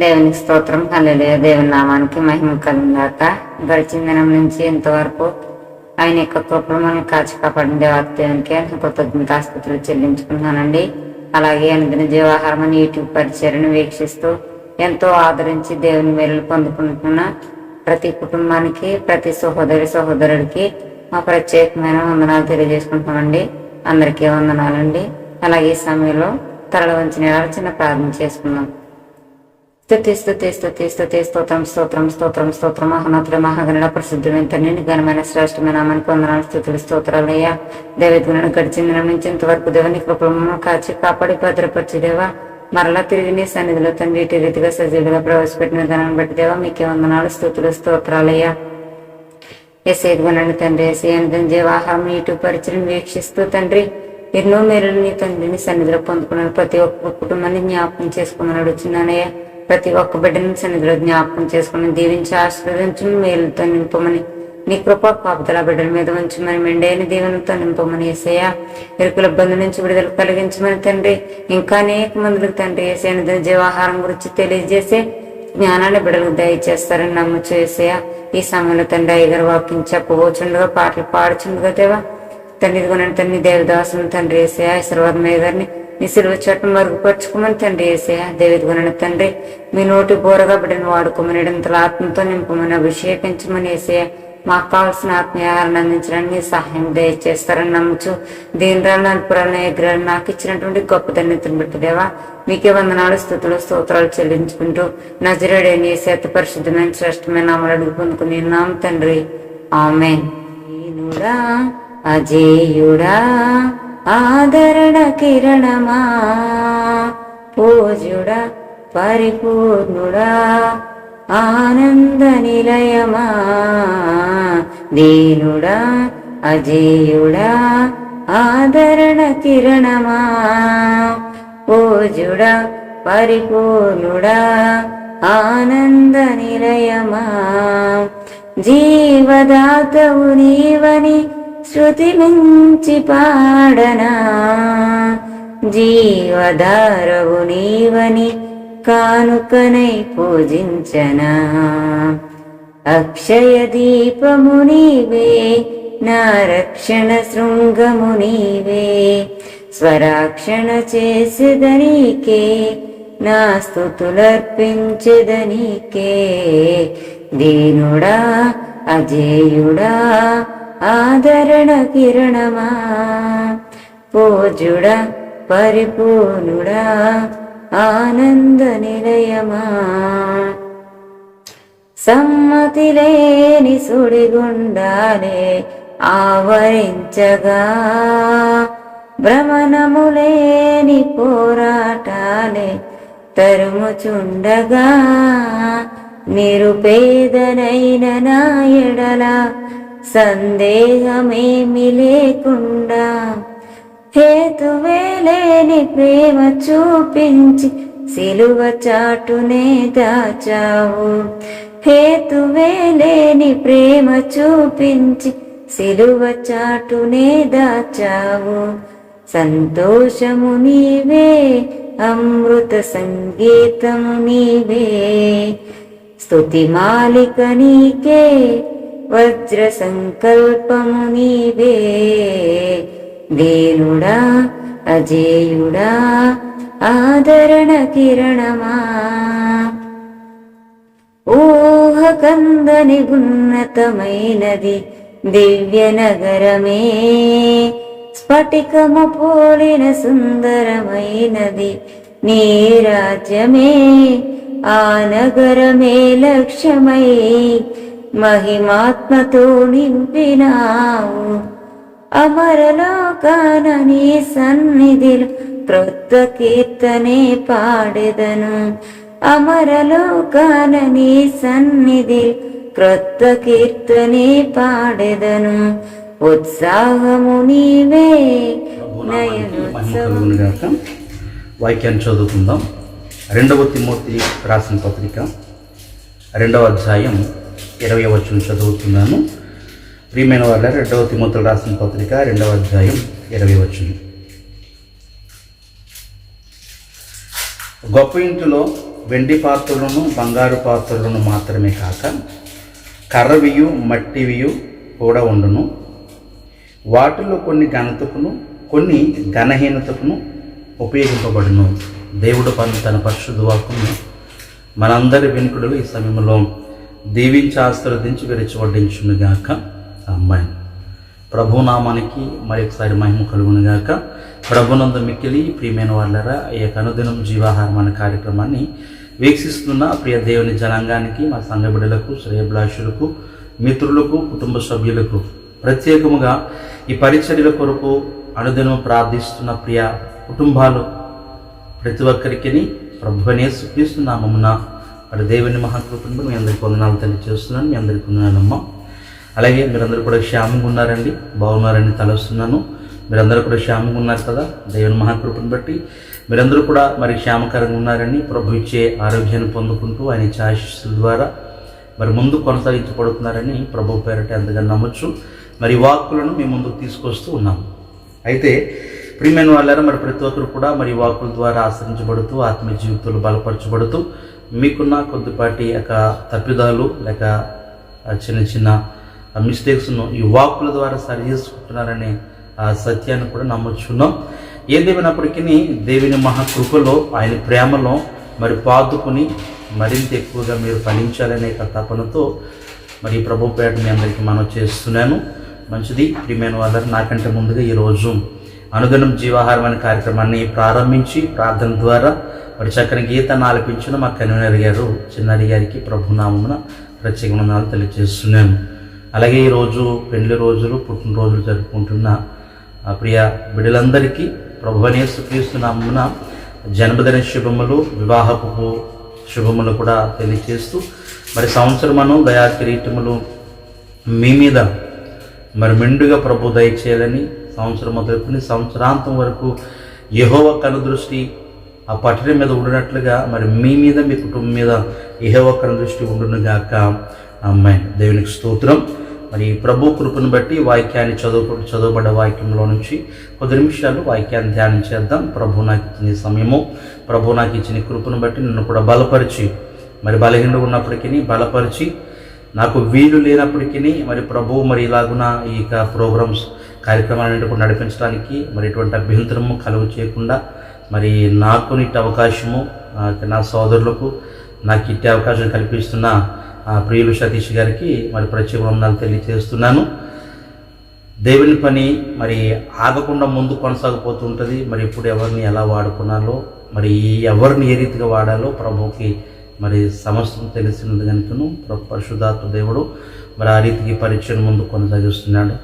దేవునికి స్తోత్రం. హల్లెలూయా. దేవుని నామానికి మహిమ కలుగుగాక. గడిచిన దినం నుంచి ఇంతవరకు ఆయన యొక్క కృపను మనం కాచి కాపాడిన దేవత దేవునికి కృతజ్ఞతాస్తుతులు చెల్లించుకున్నానండి. అలాగే అనుదిన జీవాహారం అని యూట్యూబ్ పరిచయను వీక్షిస్తూ ఎంతో ఆదరించి దేవుని మేలు పొందుకుంటున్న ప్రతి కుటుంబానికి, ప్రతి సహోదరుడికి మా ప్రత్యేకమైన వందనాలు తెలియజేసుకుంటున్నామండి. అందరికీ వందనాలండి. అలాగే ఈ సమయంలో తరలి వంచిన చిన్న ప్రార్థన చేసుకుందాం. స్తోత్రం మహోన్నతుడ మహాగణుడ ప్రసిద్ధుడైన తండ్రి, ఘనమైన శ్రేష్టమైన నామానికి వందనాలు, స్తుతులు, స్తోత్రాలయ్యా. దేవతను గడిచిన దినం నుంచి ఇంతవరకు దేవుని కృపను కాచి కాపాడి భద్రపరిచి దేవా, మరలా తిరిగి నీ సన్నిధిలో తండ్రి ఇటు రీతిగా సజీవులుగా ప్రవేశపెట్టిన ధనాన్ని బట్టి దేవా మీకే వందనాలు, స్తుతులు, స్తోత్రాలయ్యా. ఎసేగునండి తండ్రి, ఎసేయని జీవాహారం యూట్యూబ్ పరిచయం వీక్షిస్తూ తండ్రి ఎన్నో మేలు నీ తండ్రిని సన్నిధిలో పొందుకున్నాను. ప్రతి ఒక్క కుటుంబాన్ని జ్ఞాపకం చేసుకున్నాను అడుగుతున్నానయ్యా. ప్రతి ఒక్క బిడ్డని సన్నిధిలో జ్ఞాపకం చేసుకుని దీవించి ఆశీర్వదించి మేలుతో నింపమని, నీ కృపా కాపుదల బిడ్డల మీద ఉంచమని, మెండైన దీవెనతో నింపమని యేసయ్యా. ఇరుకుల బంధు నుంచి విడుదల కలిగించమని తండ్రి, ఇంకా అనేక మందులకు తండ్రి యేసయ్య జీవాహారం గురించి తెలియజేసే జ్ఞానాన్ని బిడ్డలకు దయచేస్తారని నమ్మచ్చు యేసయ్యా. ఈ సమయంలో తండ్రి అయ్యగారు వాక్యం చెప్పబోచుండగా, పాటలు పాడుచుండగా దేవా తండ్రి ఇదిగోనండి తండ్రి దేవదాసుని తండ్రి యేసయ్యా. ఈశ్వరవాదమయ్య గారిని నీ సిలువ చట్టం మరుగుపరుచుకోమని తండ్రి యేసయ్యా. దేవిదిగోనండి తండ్రి మీ నోటి బోరగా బిడ్డను వాడుకోమని, ఇడంతల ఆత్మతో నింపమని, అభిషేకించమని యేసయ్యా. మాకు కావాల్సిన ఆత్మీయాహారాన్ని అందించడానికి నీ సహాయం దయచేస్తారని నమ్ముచు దీనిరాలు నలుపురాలను ఎగ్రాలు నాకు ఇచ్చినటువంటి గొప్ప ధన్యతను బట్టిదేవా మీకే వందనాలు, స్తుతులు, స్తోత్రాలు చెల్లించుకుంటూ నజరేయుడైన యేసయ్య అతి పరిశుద్ధమైన శ్రేష్టమైన నామములు అడుగు పొందుకుని నామ తండ్రి, ఆమేన్. దీనుడా అజేయుడా ఆదరణ కిరణమా, పూజుడా పరిపూర్ణుడా ఆనంద నిలయమా, దీనుడా అజేయుడా ఆదరణ కిరణమా, పూజుడా పరిపూర్ణుడా ఆనంద నిలయమా, జీవదాతవు నీవని శృతి మించి పాడనా, జీవధారవు నీవని కానుకనై పూజించనా, అక్షయ దీపము నీవే నా రక్షణ శృంగము నీవే, స్వరాక్షణ చేసేదనీకే నా స్తుతులర్పించెదనీకే, దీనుడా అజేయుడా ఆదరణ కిరణమా, పూజుడా పరిపూర్ణుడా ఆనంద నిలయమా, సమ్మతి లేని సుడిగుండాలే ఆవరించగా, భ్రమణములేని పోరాటాలే తరుముచుండగా, నిరుపేదనైన నా ఎడల సందేహమేమి లేకుండా, హేతువే లేని ప్రేమ చూపించి సిలువ చాటునే దాచావు, హేతువే లేని ప్రేమ చూపించి సిలువ చాటునే దాచావు, సంతోషము నీవే అమృత సంగీతము నీవే, స్తుతి మాలిక నీకే వజ్ర సంకల్పము నీవే, దీనుడా అజేయుడా ఆదరణ కిరణమా, ఊహకందని ఉన్నతమైనది దివ్య నగరమే, స్ఫటికము పోలిన సుందరమైనది నీ రాజ్యమే, ఆ నగరమే లక్ష్యమై మహిమాత్మతో నింపినావు, అమరలోకాన నీ సన్నిధిలో క్రొత్త కీర్తనే పాడెదను, అమరలోకాన నీ సన్నిధిలో క్రొత్త కీర్తనే పాడెదను, ఉత్సాహము నీవే నయనోత్సవం. వాక్యాన్ని చదువుకుందాం. 2వ తిమోతి రాసిన పత్రిక 2వ అధ్యాయం 20వ వచనం చదువుతున్నాను. ప్రియమైన వాళ్ళ 2వ తిమోతికి రాసిన పత్రిక 2వ అధ్యాయం 20వ వచనం. గొప్ప ఇంటిలో వెండి పాత్రలను బంగారు పాత్రలను మాత్రమే కాక కర్రవియు మట్టివియు కూడా ఉండును. వాటిలో కొన్ని ఘనతకును కొన్ని ఘనహీనతకును ఉపయోగింపబడును. దేవుడు తన పరిశుద్ధ వాక్కును మనందరి వెనుకడులు ఈ సమయంలో దీవించి ఆశీర్వదించి విరచబడించునుగాక. అమ్మాయి ప్రభునామానికి మరొకసారి మహిమ కలుగునుగాక. ప్రభునందు మిక్కిలి ప్రియమైన వాళ్ళరా, ఈ యొక్క అనుదినం జీవాహారం అనే కార్యక్రమాన్ని వీక్షిస్తున్న ప్రియ దేవుని జనాంగానికి, మా సంఘ బిడ్డలకు, శ్రేయభిలాషులకు, మిత్రులకు, కుటుంబ సభ్యులకు, ప్రత్యేకముగా ఈ పరిచర్యల కొరకు అనుదినం ప్రార్థిస్తున్న ప్రియ కుటుంబాలు ప్రతి ఒక్కరికి ప్రభువైన యేసుక్రీస్తు నామమున మరి దేవుని మహాకృపను మీ అందరికీ వందనాలు తెలియజేస్తున్నాను. మీ అందరికీ వందనాలమ్మ. అలాగే మీరందరూ కూడా క్షేమంగా ఉన్నారండి, బాగున్నారని తలస్తున్నాను. మీరందరూ కూడా క్షేమంగా ఉన్నారు కదా. దేవుని మహాకృపను బట్టి మీరందరూ కూడా మరి క్షేమకరంగా ఉన్నారని, ప్రభు ఇచ్చే ఆరోగ్యాన్ని పొందుకుంటూ ఆయన ఇచ్చే ఆశీస్సుల ద్వారా మరి ముందు కొనసాగించబడుతున్నారని ప్రభు పేరట ఎంతగా నమ్మొచ్చు. మరి వాక్కులను మీ ముందుకు తీసుకొస్తూ ఉన్నాము. అయితే ప్రియమైన వాళ్ళారా, మరి ప్రతి ఒక్కరు కూడా మరి వాక్కుల ద్వారా ఆశ్రయించబడుతూ ఆత్మీయ జీవితాలు బలపరచబడుతూ మీకున్న కొద్దిపాటి యొక్క తప్పిదాలు లేక చిన్న చిన్న మిస్టేక్స్ను ఈ వాక్కుల ద్వారా సరి చేసుకుంటున్నారనే ఆ సత్యాన్ని కూడా నమ్మొచ్చున్నాం. ఏదేమైనప్పటికీ దేవుని మహాకృపలో ఆయన ప్రేమలో మరి పాదుకుని మరింత ఎక్కువగా మీరు ఫలించాలనే తపనతో మరి ప్రభు పేట మీ అందరికీ మనం చేస్తున్నాను. మంచిది ప్రియమైన వాళ్ళని, నాకంటే ముందుగా ఈరోజు అనుదినం జీవాహారం అనే కార్యక్రమాన్ని ప్రారంభించి ప్రార్థన ద్వారా మరి చక్కని గీతాన్ని ఆలపించిన మా కన్వీనర్ గారు చిన్నారి గారికి ప్రభునామమున ప్రత్యేక వందనాలు తెలియజేస్తున్నాను. అలాగే ఈరోజు పెళ్లి రోజులు, పుట్టినరోజులు జరుపుకుంటున్న ప్రియ బిడ్డలందరికీ ప్రభువైన యేసుక్రీస్తు నామమున జన్మదిన శుభములు, వివాహపు శుభములు కూడా తెలియజేస్తూ మరి సంవత్సరమును దయా కిరీటములు మీ మీద మరి మెండుగా ప్రభు దయచేయాలని, సంవత్సరం మొదలుకొని సంవత్సరాంతం వరకు యెహోవా కనుదృష్టి ఆ పట్టణం మీద ఉండినట్లుగా మరి మీ మీద, మీ కుటుంబం మీద యెహోవా కనుదృష్టి ఉండునుగాక. అమ్మాయి దేవునికి స్తోత్రం. మరి ప్రభు కృపను బట్టి వాక్యాన్ని చదవబడ్డ వాక్యంలో నుంచి కొద్ది నిమిషాలు వాక్యాన్ని ధ్యానం చేద్దాం. ప్రభు నాకు ఇచ్చిన సమయము, ప్రభు నాకు ఇచ్చిన కృపను బట్టి నన్ను కూడా బలపరిచి, మరి బలహీనంగా ఉన్నప్పటికీ బలపరిచి, నాకు వీలు లేనప్పటికీ మరి ప్రభు మరి ఇలాగున ఈ ప్రోగ్రామ్స్ కార్యక్రమాలను కూడా నడిపించడానికి మరి ఎటువంటి అభ్యంతరము కలుగు చేయకుండా మరి నాకు ఇట్టి అవకాశము, నా సోదరులకు నాకు ఇట్టి అవకాశం కల్పిస్తున్న ప్రియులు సతీష్ గారికి మరి ప్రత్యేక వందనాలు తెలియజేస్తున్నాను. దేవుని పని మరి ఆగకుండా ముందు కొనసాగిపోతుంటుంది. మరి ఇప్పుడు ఎవరిని ఎలా వాడుకున్నాలో, మరి ఎవరిని ఏ రీతిగా వాడాలో ప్రభుకి మరి సమస్తం తెలిసినది కనుకను పరిశుద్ధాత్మ దేవుడు మరి ఆ రీతికి పరిచయం ముందు కొనసాగిస్తున్నాడు.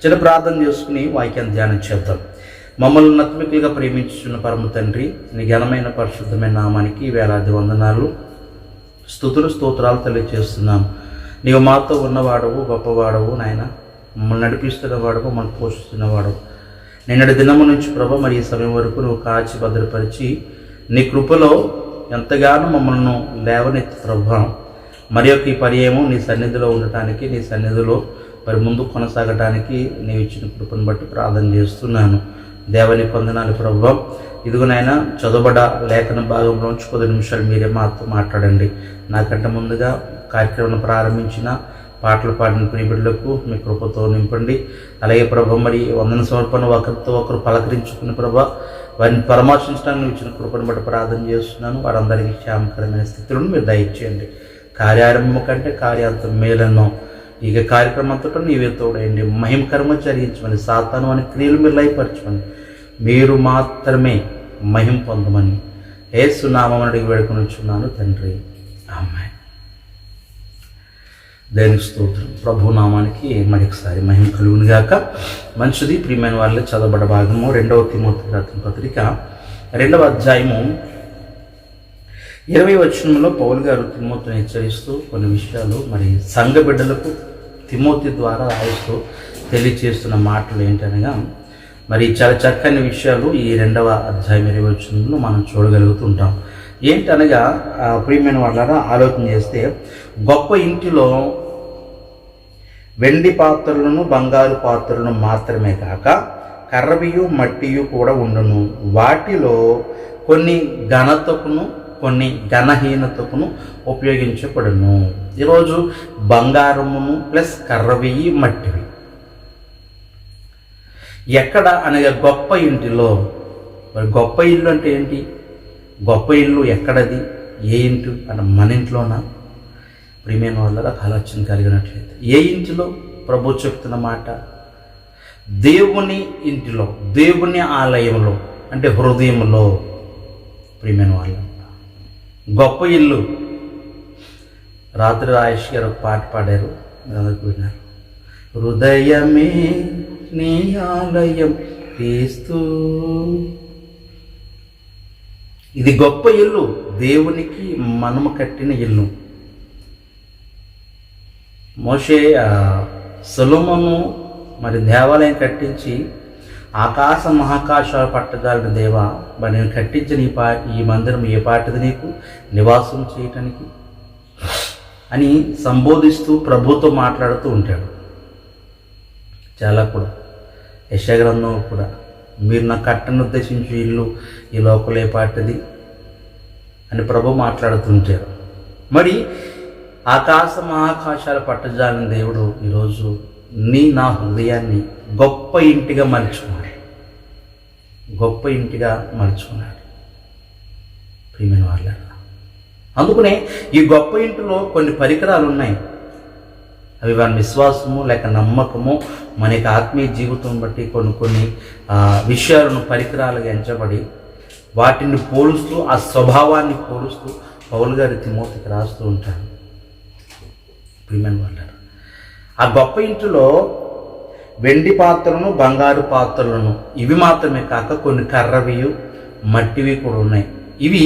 చిన్న ప్రార్థన చేసుకుని వాక్యాన్ని ధ్యానం చేద్దాం. మమ్మల్ని నత్మికులుగా ప్రేమించున్న పరమ తండ్రి, నీ ఘనమైన పరిశుద్ధమైన నామానికి వేలాది వందనాలు, స్తుతులు, స్తోత్రాలు తెలియజేస్తున్నాం. నీవు మాతో ఉన్నవాడవు, గొప్పవాడవు నాయన, మమ్మల్ని నడిపిస్తున్నవాడవు, మమ్మల్ని పోషిస్తున్నవాడవు. నిన్నటి దినము నుంచి ప్రభు మరి ఈ సమయం వరకు నువ్వు కాచి భద్రపరిచి నీ కృపలో ఎంతగానో మమ్మల్ని లేవనెత్తి ప్రభు మరి యొక్క ఈ పర్యాయం నీ సన్నిధిలో ఉండటానికి, నీ సన్నిధిలో మరి ముందు కొనసాగటానికి నీవు ఇచ్చిన కృపను బట్టి ప్రార్థన చేస్తున్నాను. దేవని వందనాలు ప్రభు. ఇదిగోనైనా చదవబడ లేఖన భాగంలోంచి కొద్ది నిమిషాలు మీరే మాతో మాట్లాడండి. నాకంటే ముందుగా కార్యక్రమం ప్రారంభించిన పాటలు పాడిన ప్రియబిడ్డలకు మీ కృపతో నింపండి. అలాగే ప్రభు మరి వందన సమర్పణ ఒకరితో ఒకరు పలకరించుకుని ప్రభు వారిని పరామర్శించడానికి ఇచ్చిన కృపను బట్టి ప్రార్థన చేస్తున్నాను. వారందరికీ క్షేమకరమైన స్థితులను మీరు దయచేయండి. కార్యారంభం కంటే కార్యాంతం మేలన్నో ఇక కార్యక్రమం అంతటా నీవే తోడేయండి. మహిమకరమ చరించమని, సాతాను అని క్రియలు మీరు లయపరచమని, మీరు మాత్రమే మహిమ పొందమని యేసు నామమున అడిగి వేడుకొనుచున్నాను తండ్రి, ఆమేన్. దేవునికి స్తోత్రం. ప్రభు నామానికి మరొకసారి మహిమ కలుగునుగాక. మంచిది ప్రియమైన వాళ్ళే, చదవబడ భాగము 2వ తిమోతి రాసిన పత్రిక 2వ అధ్యాయము 20వ వచనంలో పౌలు గారు తిమోతిని హెచ్చరిస్తూ కొన్ని విషయాలు మరి సంఘ బిడ్డలకు తిమోతి ద్వారా రాయిస్తూ తెలియచేస్తున్న మాటలు ఏంటనగా, మరి చాలా చక్కని విషయాలు ఈ 2వ అధ్యాయం 20వ వచనంలో మనం చూడగలుగుతుంటాం. ఏంటనగా ప్రియమైన వాళ్ళారా, ఆలోచన చేస్తే గొప్ప ఇంటిలో వెండి పాత్రలను బంగారు పాత్రలను మాత్రమే కాక కర్రవియు మట్టియు కూడా ఉండును. వాటిలో కొన్ని ఘనతకును కొన్ని ఘనహీనతకును ఉపయోగించబడును. ఈరోజు బంగారమును ప్లస్ కర్రవియి మట్టివి ఎక్కడ అనగా గొప్ప ఇంటిలో. మరి గొప్ప ఇల్లు అంటే ఏంటి? గొప్ప ఇల్లు ఎక్కడది? ఏ ఇంటి అంటే మన ఇంట్లోనా? ప్రియమైన వాళ్ళ ఆలోచన కలిగినట్లయితే ఏ ఇంటిలో? ప్రభు చెప్తున్న మాట దేవుని ఇంటిలో, దేవుని ఆలయంలో అంటే హృదయంలో. ప్రియమైన వాళ్ళ గొప్ప ఇల్లు. రాత్రి రాయేష్ గారు ఒక పాట పాడారు, అందరికి విన్నారు. హృదయమే నీ ఆలయం క్రీస్తు. ఇది గొప్ప ఇల్లు, దేవునికి మనము కట్టిన ఇల్లు. మోషే సొలొమోను మరి దేవాలయం కట్టించి ఆకాశ మహాకాశాలు పట్టగలిగిన దేవా, మరి నేను కట్టించిన ఈ మందిరం ఏ పాటిది నీకు నివాసం చేయటానికి అని సంబోధిస్తూ ప్రభుతో మాట్లాడుతూ ఉంటాడు. చాలా కూడా యెషయా గ్రంథం కూడా మీరు నా కట్టను ఉద్దేశించి ఇల్లు ఈ లోపలే పాటిది అని ప్రభు మాట్లాడుతుంటారు. మరి ఆకాశ మహాకాశాలు పట్టజాలిన దేవుడు ఈరోజు నా హృదయాన్ని గొప్ప ఇంటిగా మలుచుకున్నాడు. గొప్ప ఇంటిగా మలుచుకున్నాడు. ప్రియమైన వాళ్ళ అందుకనే ఈ గొప్ప ఇంటిలో కొన్ని పరికరాలు ఉన్నాయి. అవి వారి విశ్వాసము లేక నమ్మకము, మన యొక్క ఆత్మీయ జీవితం బట్టి కొన్ని విషయాలను పరికరాలుగా ఎంచబడి వాటిని పోలుస్తూ, ఆ స్వభావాన్ని పోలుస్తూ పౌలు గారి తిమోతికి రాస్తూ ఉంటాను. ప్రియమైన వాళ్ళ ఆ గొప్ప ఇంటిలో వెండి పాత్రలను, బంగారు పాత్రలను ఇవి మాత్రమే కాక కొన్ని కర్రవియు మట్టివి కూడా ఉన్నాయి. ఇవి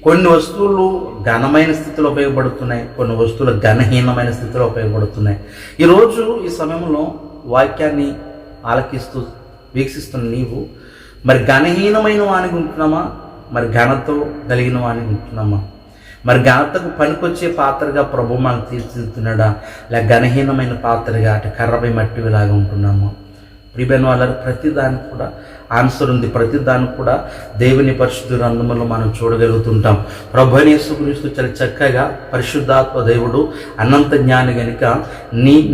కొన్ని వస్తువులు ఘనమైన స్థితిలో ఉపయోగపడుతున్నాయి, కొన్ని వస్తువులు ఘనహీనమైన స్థితిలో ఉపయోగపడుతున్నాయి. ఈరోజు ఈ సమయంలో వాక్యాన్ని ఆలకిస్తూ వీక్షిస్తున్న నీవు మరి ఘనహీనమైన వానికి ఉంటున్నామా, మరి ఘనతో కలిగిన వానికి ఉంటున్నామా? మరి ఘనతకు పనికొచ్చే పాత్రగా ప్రభు మనకు తీర్చిదిద్దుతున్నాడా, లేక ఘనహీనమైన పాత్రగా అటు కర్రపై మట్టిలాగా ఉంటున్నామా? ప్రియమైన వాళ్ళ ప్రతిదానికి కూడా ఆన్సర్ ఉంది. ప్రతిదానికి కూడా దేవుని పరిశుద్ధ గ్రంథములో మనం చూడగలుగుతుంటాం. ప్రభు అయిన యేసుక్రీస్తు చాలా చక్కగా పరిశుద్ధాత్మ దేవుడు అనంత జ్ఞాని గనుక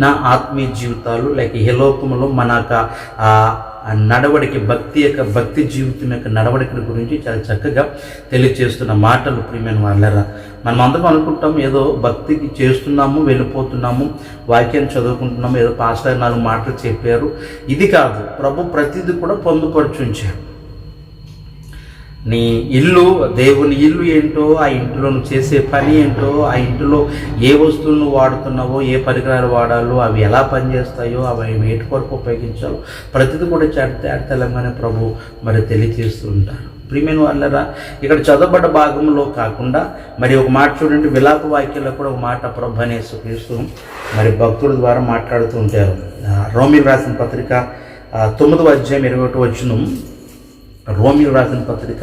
నా ఆత్మీయ జీవితాలు లేక ఈ లోకములో మన నడవడిక భక్తి జీవితం యొక్క నడవడికల గురించి చాలా చక్కగా తెలియజేస్తున్న మాటలు. ప్రియమైన వాళ్ళరా, మనం అందరం అనుకుంటాం ఏదో భక్తికి చేస్తున్నాము, వెళ్ళిపోతున్నాము, వాక్యాన్ని చదువుకుంటున్నాము, ఏదో పాస్టర్ 4 మాటలు చెప్పారు. ఇది కాదు, ప్రభు ప్రతిదీ కూడా పొందుపరిచి ఉంచారు. నీ ఇల్లు, దేవుని ఇల్లు ఏంటో, ఆ ఇంటిలో నువ్వు చేసే పని ఏంటో, ఆ ఇంటిలో ఏ వస్తువులను వాడుతున్నావో, ఏ పరికరాలు వాడాలో, అవి ఎలా పనిచేస్తాయో, అవి వేటి కొరకు ఉపయోగించాలో ప్రతిదీ కూడా తెలంగాణ ప్రభు మరి తెలియజేస్తూ ఉంటారు. ప్రియమైన వాళ్ళరా, ఇక్కడ చదవబడ్డ భాగంలో కాకుండా మరి ఒక మాట చూడండి, విలాప వాక్యంలో కూడా ఒక మాట ప్రభు అనే యేసుక్రీస్తు మరి భక్తుల ద్వారా మాట్లాడుతూ ఉంటారు. రోమీలు రాసిన పత్రిక 9వ అధ్యాయం 21వ వచనం. రోమీలు రాసిన పత్రిక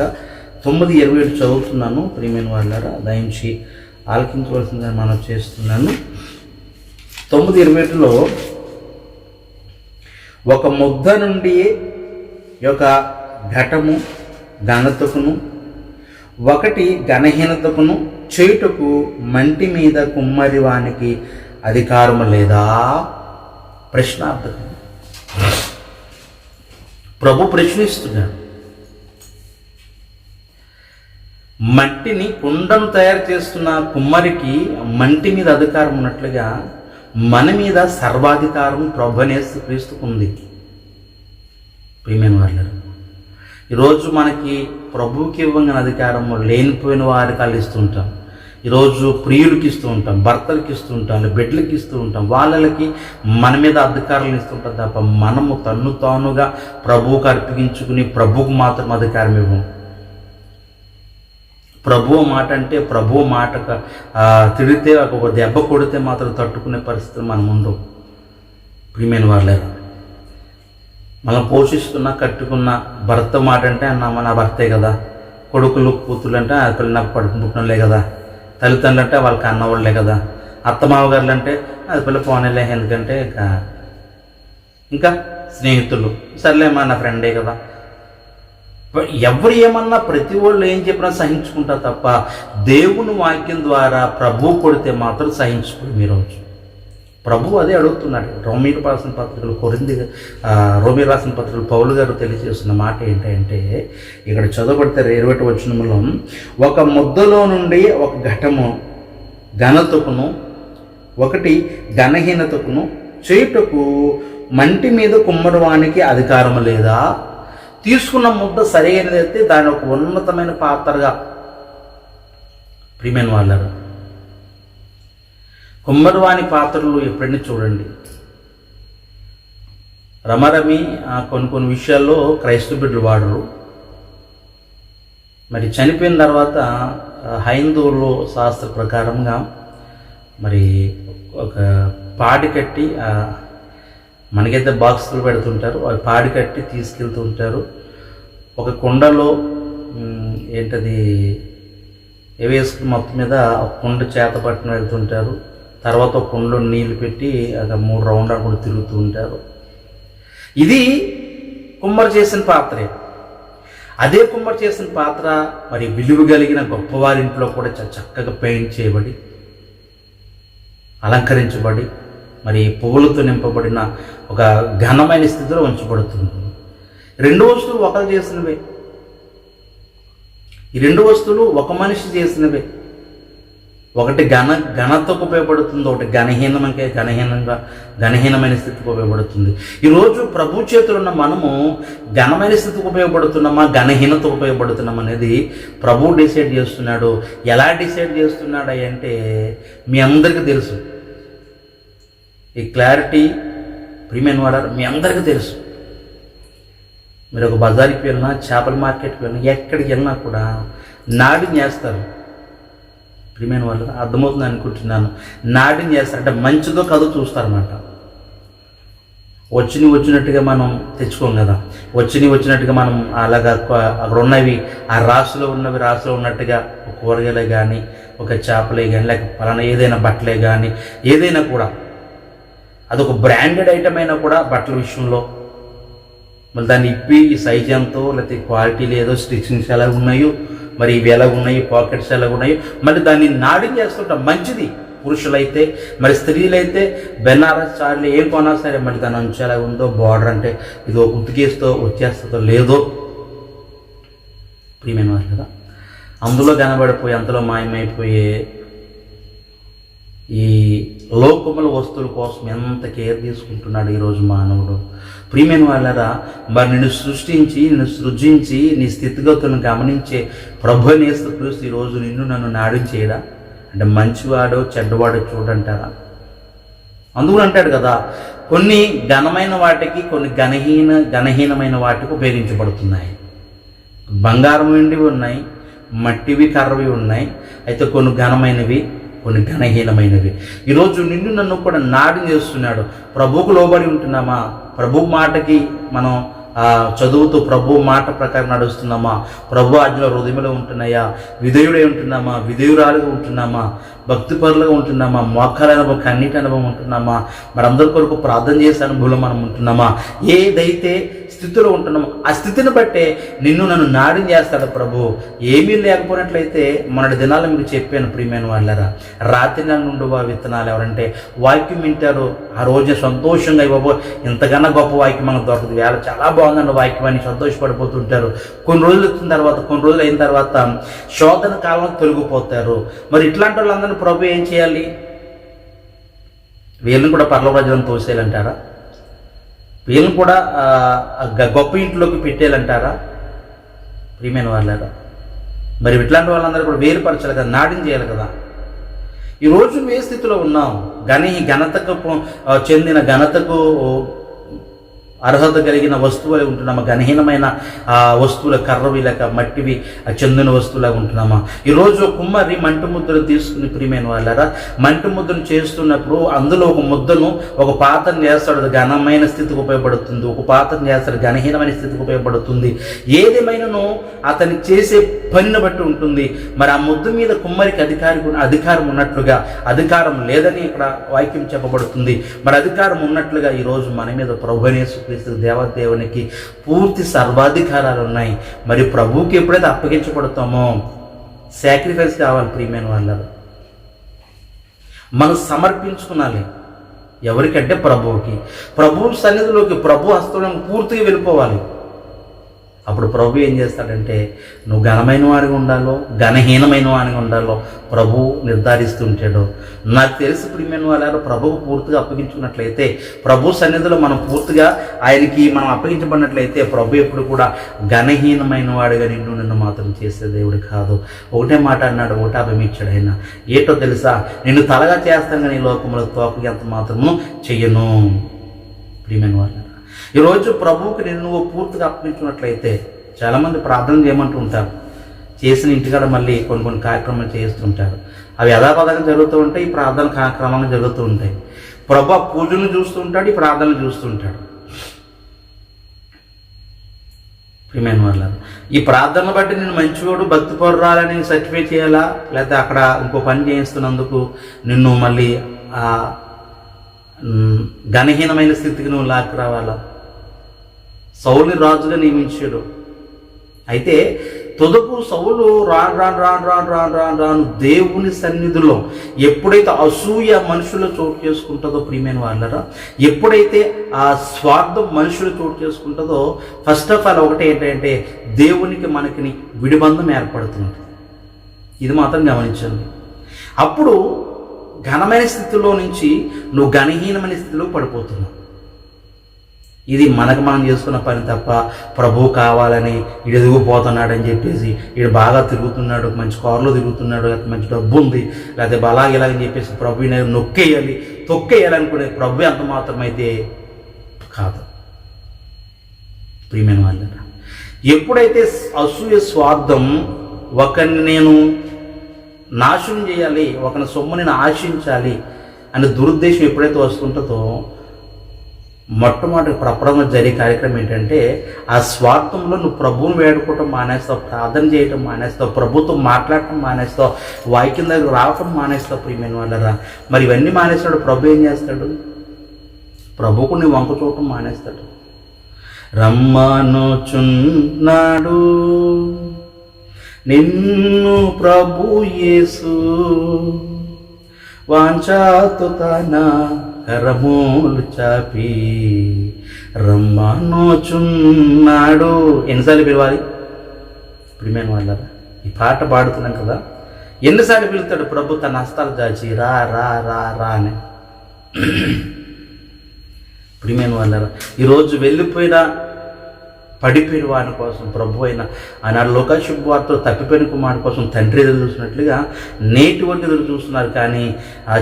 9:27 చదువుతున్నాను. ప్రియమైన వాళ్ళారా, దయించి ఆలకించవలసిందిగా మనం చేస్తున్నాను. 9:27లో ఒక ముద్ద నుండి ఒక ఘటము ఘనతకును, ఒకటి ఘనహీనతకును చేయుటకు మంటి మీద కుమ్మరి వానికి అధికారము లేదా? ప్రశ్నార్థకం. ప్రభు ప్రశ్నిస్తున్నాడు. మట్టిని కుండను తయారు చేస్తున్న కుమ్మరికి మంటి మీద అధికారం ఉన్నట్లుగా మన మీద సర్వాధికారం ప్రభువైన యేసుక్రీస్తుకు ఉంది. ప్రియమైన వాళ్ళ ఈరోజు మనకి ప్రభువుకి ఇవ్వగల అధికారం లేనిపోయిన వారికి వాళ్ళు ఉంటాం. ఈరోజు ప్రియులకి ఇస్తూ ఉంటాం, భర్తలకి ఇస్తూ ఉంటాం, బిడ్డలకి ఇస్తూ ఉంటాం, వాళ్ళకి మన మీద అధికారాలను ఇస్తుంటాం తప్ప మనము తన్ను తానుగా ప్రభువుకు అర్పించుకుని ప్రభువుకు మాత్రం అధికారం ఇవ్వం. ప్రభువు మాట అంటే ప్రభువు మాట తిడితే ఒక దెబ్బ కొడితే మాత్రం తట్టుకునే పరిస్థితులు మనం ఉండవు. ప్రియమైన వాళ్ళే, మనం పోషిస్తున్న కట్టుకున్న భర్త మాట అంటే నా భర్తే కదా, కొడుకులు కూతురు అంటే అది పిల్లలు నాకు పడుకుంటున్నలే కదా, తల్లిదండ్రులు అంటే వాళ్ళకి అన్నవాళ్ళే కదా, అత్తమావగారులు అంటే అది పిల్ల పోనేలే, ఎందుకంటే ఇంకా స్నేహితులు సర్లేమా నా ఫ్రెండే కదా. ఎవరు ఏమన్నా ప్రతి వాళ్ళు ఏం చెప్పినా సహించుకుంటా తప్ప దేవుని వాక్యం ద్వారా ప్రభు కొడితే మాత్రం సహించుకోండి. ఈరోజు ప్రభు అదే అడుగుతున్నాడు. రోమీలు రాసిన పత్రికలు రోమీలు రాసిన పత్రికలు పౌలు గారు తెలియజేస్తున్న మాట ఏంటంటే, ఇక్కడ చదవబడితే 20వ వచనంలో, ఒక ముద్దలో నుండి ఒక ఘటము ఘనతకును ఒకటి ఘనహీనతకును చేయుటకు మంటి మీద కుమ్మరవానికి అధికారం లేదా? తీసుకున్న ముద్ద సరైనదైతే దాని ఒక ఉన్నతమైన పాత్రగా, ప్రియమైన వాళ్ళారు, కుమ్మరవాణి పాత్రలు ఎప్పుడైనా చూడండి. రమరమి కొన్ని విషయాల్లో క్రైస్తవ బిడ్డలు వాడరు. మరి చనిపోయిన తర్వాత హైందువులు శాస్త్ర ప్రకారంగా మరి ఒక పాడి కట్టి, మనకైతే బాక్సులు పెడుతుంటారు, అవి పాడి కట్టి తీసుకెళ్తుంటారు. ఒక కుండలో ఏంటది వేసుకుని మొత్తం మీద ఒక కుండ చేత పట్టుకుని వెళ్తుంటారు. తర్వాత ఒక కుండలో నీళ్ళు పెట్టి అది 3 రౌండ్లు కూడా తిరుగుతూ ఉంటారు. ఇది కుమ్మరి చేసిన పాత్రే. అదే కుమ్మరి చేసిన పాత్ర మరి విలువ కలిగిన గొప్పవారింట్లో కూడా చక్కగా పెయింట్ చేయబడి, అలంకరించబడి, మరి పువ్వులతో నింపబడిన ఒక ఘనమైన స్థితిలో ఉంచబడుతుంది. 2 వస్తువులు ఒకరు చేసినవే. ఈ 2 వస్తువులు ఒక మనిషి చేసినవే. ఒకటి ఘనతకు ఉపయోగపడుతుంది, ఒకటి ఘనహీనమైన స్థితికి ఉపయోగపడుతుంది. ఈరోజు ప్రభు చేతులు ఉన్న మనము ఘనమైన స్థితికి ఉపయోగపడుతున్నామా, ఘనహీనతకు ఉపయోగపడుతున్నాం అనేది ప్రభు డిసైడ్ చేస్తున్నాడు. ఎలా డిసైడ్ చేస్తున్నాడు అంటే మీ అందరికీ తెలుసు. ఈ క్లారిటీ ప్రీమియం వాడారు మీ అందరికీ తెలుసు. మీరు ఒక బజార్కి వెళ్ళినా, చేపల మార్కెట్కి వెళ్ళినా, ఎక్కడికి వెళ్ళినా కూడా నాడిని చేస్తారు. ప్రియమైన వాళ్ళు అర్థమవుతుంది అనుకుంటున్నాను. నాటిని చేస్తారు అంటే మంచిదో కదో చూస్తారన్నమాట. వచ్చినట్టుగా మనం తెచ్చుకోం కదా. వచ్చినట్టుగా మనం అలాగా అక్కడ ఉన్నవి ఆ రాసులో ఉన్నట్టుగా ఒక కూరగాయలే కానీ, ఒక చేపలే కానీ, లేక పలానా ఏదైనా బట్టలే కానీ, ఏదైనా కూడా అదొక బ్రాండెడ్ ఐటమ్ అయినా కూడా బట్టల విషయంలో మళ్ళీ దాన్ని ఇప్పి ఈ సైజ్ ఎంతో, లేకపోతే క్వాలిటీ లేదో, స్టిచ్చింగ్స్ ఎలా ఉన్నాయో, మరి ఇవి ఎలా ఉన్నాయి, పాకెట్స్ ఎలా ఉన్నాయో, మళ్ళీ దాన్ని నాడింగ్ చేస్తుంటాం. మంచిది పురుషులైతే, మరి స్త్రీలైతే బెనారస్ చార్లు ఏం కొనా సరే మళ్ళీ దాని అంచు ఎలా ఉందో, బార్డర్ అంటే ఇది ఉతికేస్తో వచ్చేస్తుందో లేదో, ప్రియమైన వారు కదా, అందులో కనబడిపోయి అంతలో మాయమైపోయే ఈ లోకముల వస్తువుల కోసం ఎంత కేర్ తీసుకుంటున్నాడు ఈరోజు మానవుడు. ప్రియమైన వాళ్ళరా, మరి నిన్ను సృష్టించి, నిన్ను సృజించి, నీ స్థితిగతులను గమనించే ప్రభు యేసుక్రీస్తు ఈరోజు నన్ను నాడించేయడా అంటే మంచివాడో చెడ్డవాడో చూడంటారా? అందుకు అంటాడు కదా, కొన్ని ఘనమైన వాటికి, కొన్ని ఘనహీనమైన వాటికి ఉపయోగించబడుతున్నాయి. బంగారం వెండివి ఉన్నాయి, మట్టివి కర్రవి ఉన్నాయి. అయితే కొన్ని ఘనమైనవి, కొన్ని ఘనహీనమైనవి. ఈరోజు నన్ను కూడా నాడి చేస్తున్నాడు. ప్రభువుకు లోబడి ఉంటున్నామా? ప్రభు మాటకి మనం చదువుతూ ప్రభు మాట ప్రకారం నడుస్తున్నామా? ప్రభు ఆజ్ఞలో హృదయంలో ఉంటున్నాయా? విధేయుడై ఉంటున్నామా? విధేయురాలుగా ఉంటున్నామా? భక్తిపరులుగా ఉంటున్నామా? మోకాల అనుభవం, కన్నీటి అనుభవం ఉంటున్నామా? మరి అందరి కొరకు ప్రార్థన చేసే అనుభవంలో మనం ఉంటున్నామా? ఏదైతే స్థితిలో ఉంటున్నామో ఆ స్థితిని బట్టే నన్ను నాడిని చేస్తాడు ప్రభు. ఏమీ లేకపోయినట్లయితే మొన్నటి దినాల్లో మీకు చెప్పాను ప్రియమైన వాళ్ళరా, రాత్రి నెల నుండి విత్తనాలు ఎవరంటే వాక్యం వింటారు, ఆ రోజు సంతోషంగా ఇవ్వబో ఇంతకన్నా గొప్ప వాక్యం మనకు దొరకదు, వేళ చాలా బాగుందండి వాక్యం అని సంతోషపడిపోతుంటారు. కొన్ని రోజులు అయిన తర్వాత శోధన కాలం తొలగిపోతారు. మరి ఇట్లాంటి వాళ్ళందరినీ ప్రభు ఏం చేయాలి? వీళ్ళని కూడా పరలోక రాజ్యాలను తోసేయాలంటారా? వీళ్ళని కూడా గొప్ప ఇంట్లోకి పెట్టేయాలంటారా? ప్రియమైన వాళ్ళారా, మరి ఇట్లాంటి వాళ్ళందరూ కూడా వేరుపరచాలి కదా, నాడిని చేయాలి కదా. ఈరోజు ఏ స్థితిలో ఉన్నాం? ఘనతకు ఘనతకు అర్హత కలిగిన వస్తువులు ఉంటున్నామా? ఘనహీనమైన వస్తువుల కర్రవి లేక మట్టివి చెందిన వస్తువులాగా ఉంటున్నామా? ఈరోజు కుమ్మరి మంటి ముద్దను తీసుకుని ప్రియమైన వాళ్ళారా, మంటి ముద్దను చేస్తున్నప్పుడు అందులో ఒక ముద్దను, ఒక పాత్రను చేస్తాడు, ఘనమైన స్థితికి ఉపయోగపడుతుంది. ఒక పాత్రను చేస్తాడు, ఘనహీనమైన స్థితికి ఉపయోగపడుతుంది. ఏదేమైనాను అతని చేసే పనిని బట్టి ఉంటుంది. మరి ఆ ముద్ద మీద కుమ్మరికి అధికారం ఉన్నట్లుగా అధికారం లేదని ఇక్కడ వాక్యం చెప్పబడుతుంది. మరి అధికారం ఉన్నట్లుగా ఈరోజు మన మీద ప్రభువైన యేసుక్రీస్తు యేసుక్రీస్తు దేవదేవునికి పూర్తి సర్వాధికారాలు ఉన్నాయి. మరి ప్రభువుకి ఎప్పుడైతే అప్పగించబడతామో సాక్రిఫైస్ కావాలి ప్రియమైన వాళ్ళరు. మనం సమర్పించుకున్నాలి. ఎవరికంటే ప్రభువుకి. ప్రభు సన్నిధిలోకి, ప్రభు హస్తంలో పూర్తిగా వెళ్ళిపోవాలి. అప్పుడు ప్రభు ఏం చేస్తాడంటే నువ్వు ఘనమైన వాడిగా ఉండాలో ఘనహీనమైన వాడిగా ఉండాలో ప్రభు నిర్ధారిస్తుంటాడు. నాకు తెలిసి ప్రియమైన వాళ్ళారు ప్రభువు పూర్తిగా అప్పగించుకున్నట్లయితే, ప్రభు సన్నిధిలో మనం పూర్తిగా ఆయనకి మనం అప్పగించబడినట్లయితే ప్రభు ఎప్పుడు కూడా ఘనహీనమైన వాడిగా నిన్ను మాత్రం చేసే దేవుడు కాదు. ఒకటే మాట అన్నాడు, ఒకటే అభయమిచ్చాడు ఆయన. ఏటో తెలుసా, నిన్ను తలగా చేస్తాను కానీ ఈ లోకంలో తోకకి ఎంత మాత్రము చెయ్యను. ప్రియమైన వాళ్ళ ఈరోజు ప్రభువుకి నువ్వు పూర్తిగా అప్పగించుకున్నట్లయితే, చాలామంది ప్రార్థన చేయమంటూ ఉంటారు, చేసిన ఇంటికాడ మళ్ళీ కొన్ని కార్యక్రమాలు చేస్తుంటారు. అవి యథాపదంగా జరుగుతూ ఉంటాయి, ఈ ప్రార్థన కార్యక్రమంగా జరుగుతూ ఉంటాయి. ప్రభు పూజలను చూస్తూ ఉంటాడు, ఈ ప్రార్థనలు చూస్తూ ఉంటాడు. ప్రియమైన వాళ్ళ ఈ ప్రార్థనలు బట్టి నేను మంచివాడు భక్తి పరురాలని సర్టిఫై చేయాలా, లేకపోతే అక్కడ ఇంకో పని చేయిస్తున్నందుకు నిన్ను మళ్ళీ ఘనహీనమైన స్థితికి నువ్వు లాక్కి రావాలా? సౌలుని రాజుగా నియమించాడు. అయితే తొదకు సౌలు రాను దేవుని సన్నిధిలో ఎప్పుడైతే అసూయ మనుషులు చోటు చేసుకుంటుందో ప్రియమైన వాళ్ళరా, ఎప్పుడైతే ఆ స్వార్థం మనుషులు చోటు చేసుకుంటుందో, ఫస్ట్ ఆఫ్ ఆల్ ఒకటి ఏంటంటే దేవునికి మనకి విడిబంధం ఏర్పడుతుంది. ఇది మాత్రం గమనించండి. అప్పుడు ఘనమైన స్థితిలో నుంచి నువ్వు ఘనహీనమైన స్థితిలో పడిపోతున్నావు. ఇది మనకు మనం చేసుకున్న పని తప్ప ప్రభు కావాలని ఈడు ఎదిగిపోతున్నాడని చెప్పేసి, ఈడు బాగా తిరుగుతున్నాడు, మంచి కారులో తిరుగుతున్నాడు, లేకపోతే మంచి డబ్బు ఉంది, లేకపోతే బలాగిలాగని చెప్పేసి ప్రభు నొక్కేయాలి తొక్కేయాలనుకునే ప్రభు ఎంత మాత్రమైతే కాదు. ప్రియమైన వాళ్ళ ఎప్పుడైతే అసూయ స్వార్థం ఒకరిని నేను నాశనం చేయాలి, ఒకరి సొమ్ము నేను ఆశించాలి అనే దురుద్దేశం ఎప్పుడైతే వస్తుంటుందో, మొట్టమొదటి ప్రప్రథమ జరిగే కార్యక్రమం ఏంటంటే ఆ స్వార్థంలో నువ్వు ప్రభువుని వేడుకోవటం మానేస్తావు, ప్రార్థన చేయటం మానేస్తావు, ప్రభుతో మాట్లాడటం మానేస్తావు, వాక్యం దగ్గర రావటం మానేస్తావు. ప్రియమైన వాళ్ళరా, మరి ఇవన్నీ మానేస్తాడు ప్రభు ఏం చేస్తాడు? ప్రభుకు నీ వంక చూడటం మానేస్తాడు. రమ్మనుచున్నాడు నిన్ను ప్రభు యేసు, వాంఛాతో తన కరములు చాపి రమ్మనుచున్నాడు. ఎన్నిసార్లు పిలవాలి? ప్రియమైన వాళ్ళరా, ఈ పాట పాడుతున్నాం కదా, ఎన్నిసార్లు పిలుస్తాడు ప్రభు తన హస్తాలు దాచి రా రా రా రా అని. ప్రియమైన వాళ్ళరా, ఈరోజు వెళ్ళిపోయిన పడిపోయిన వారి కోసం ప్రభు అయిన ఆనాడు లోకశుభవార్తలో తప్పిపోయిన కుమారుడు కోసం తండ్రి ఎదురు చూసినట్లుగా నేటి వరకు ఎదురు చూస్తున్నారు. కానీ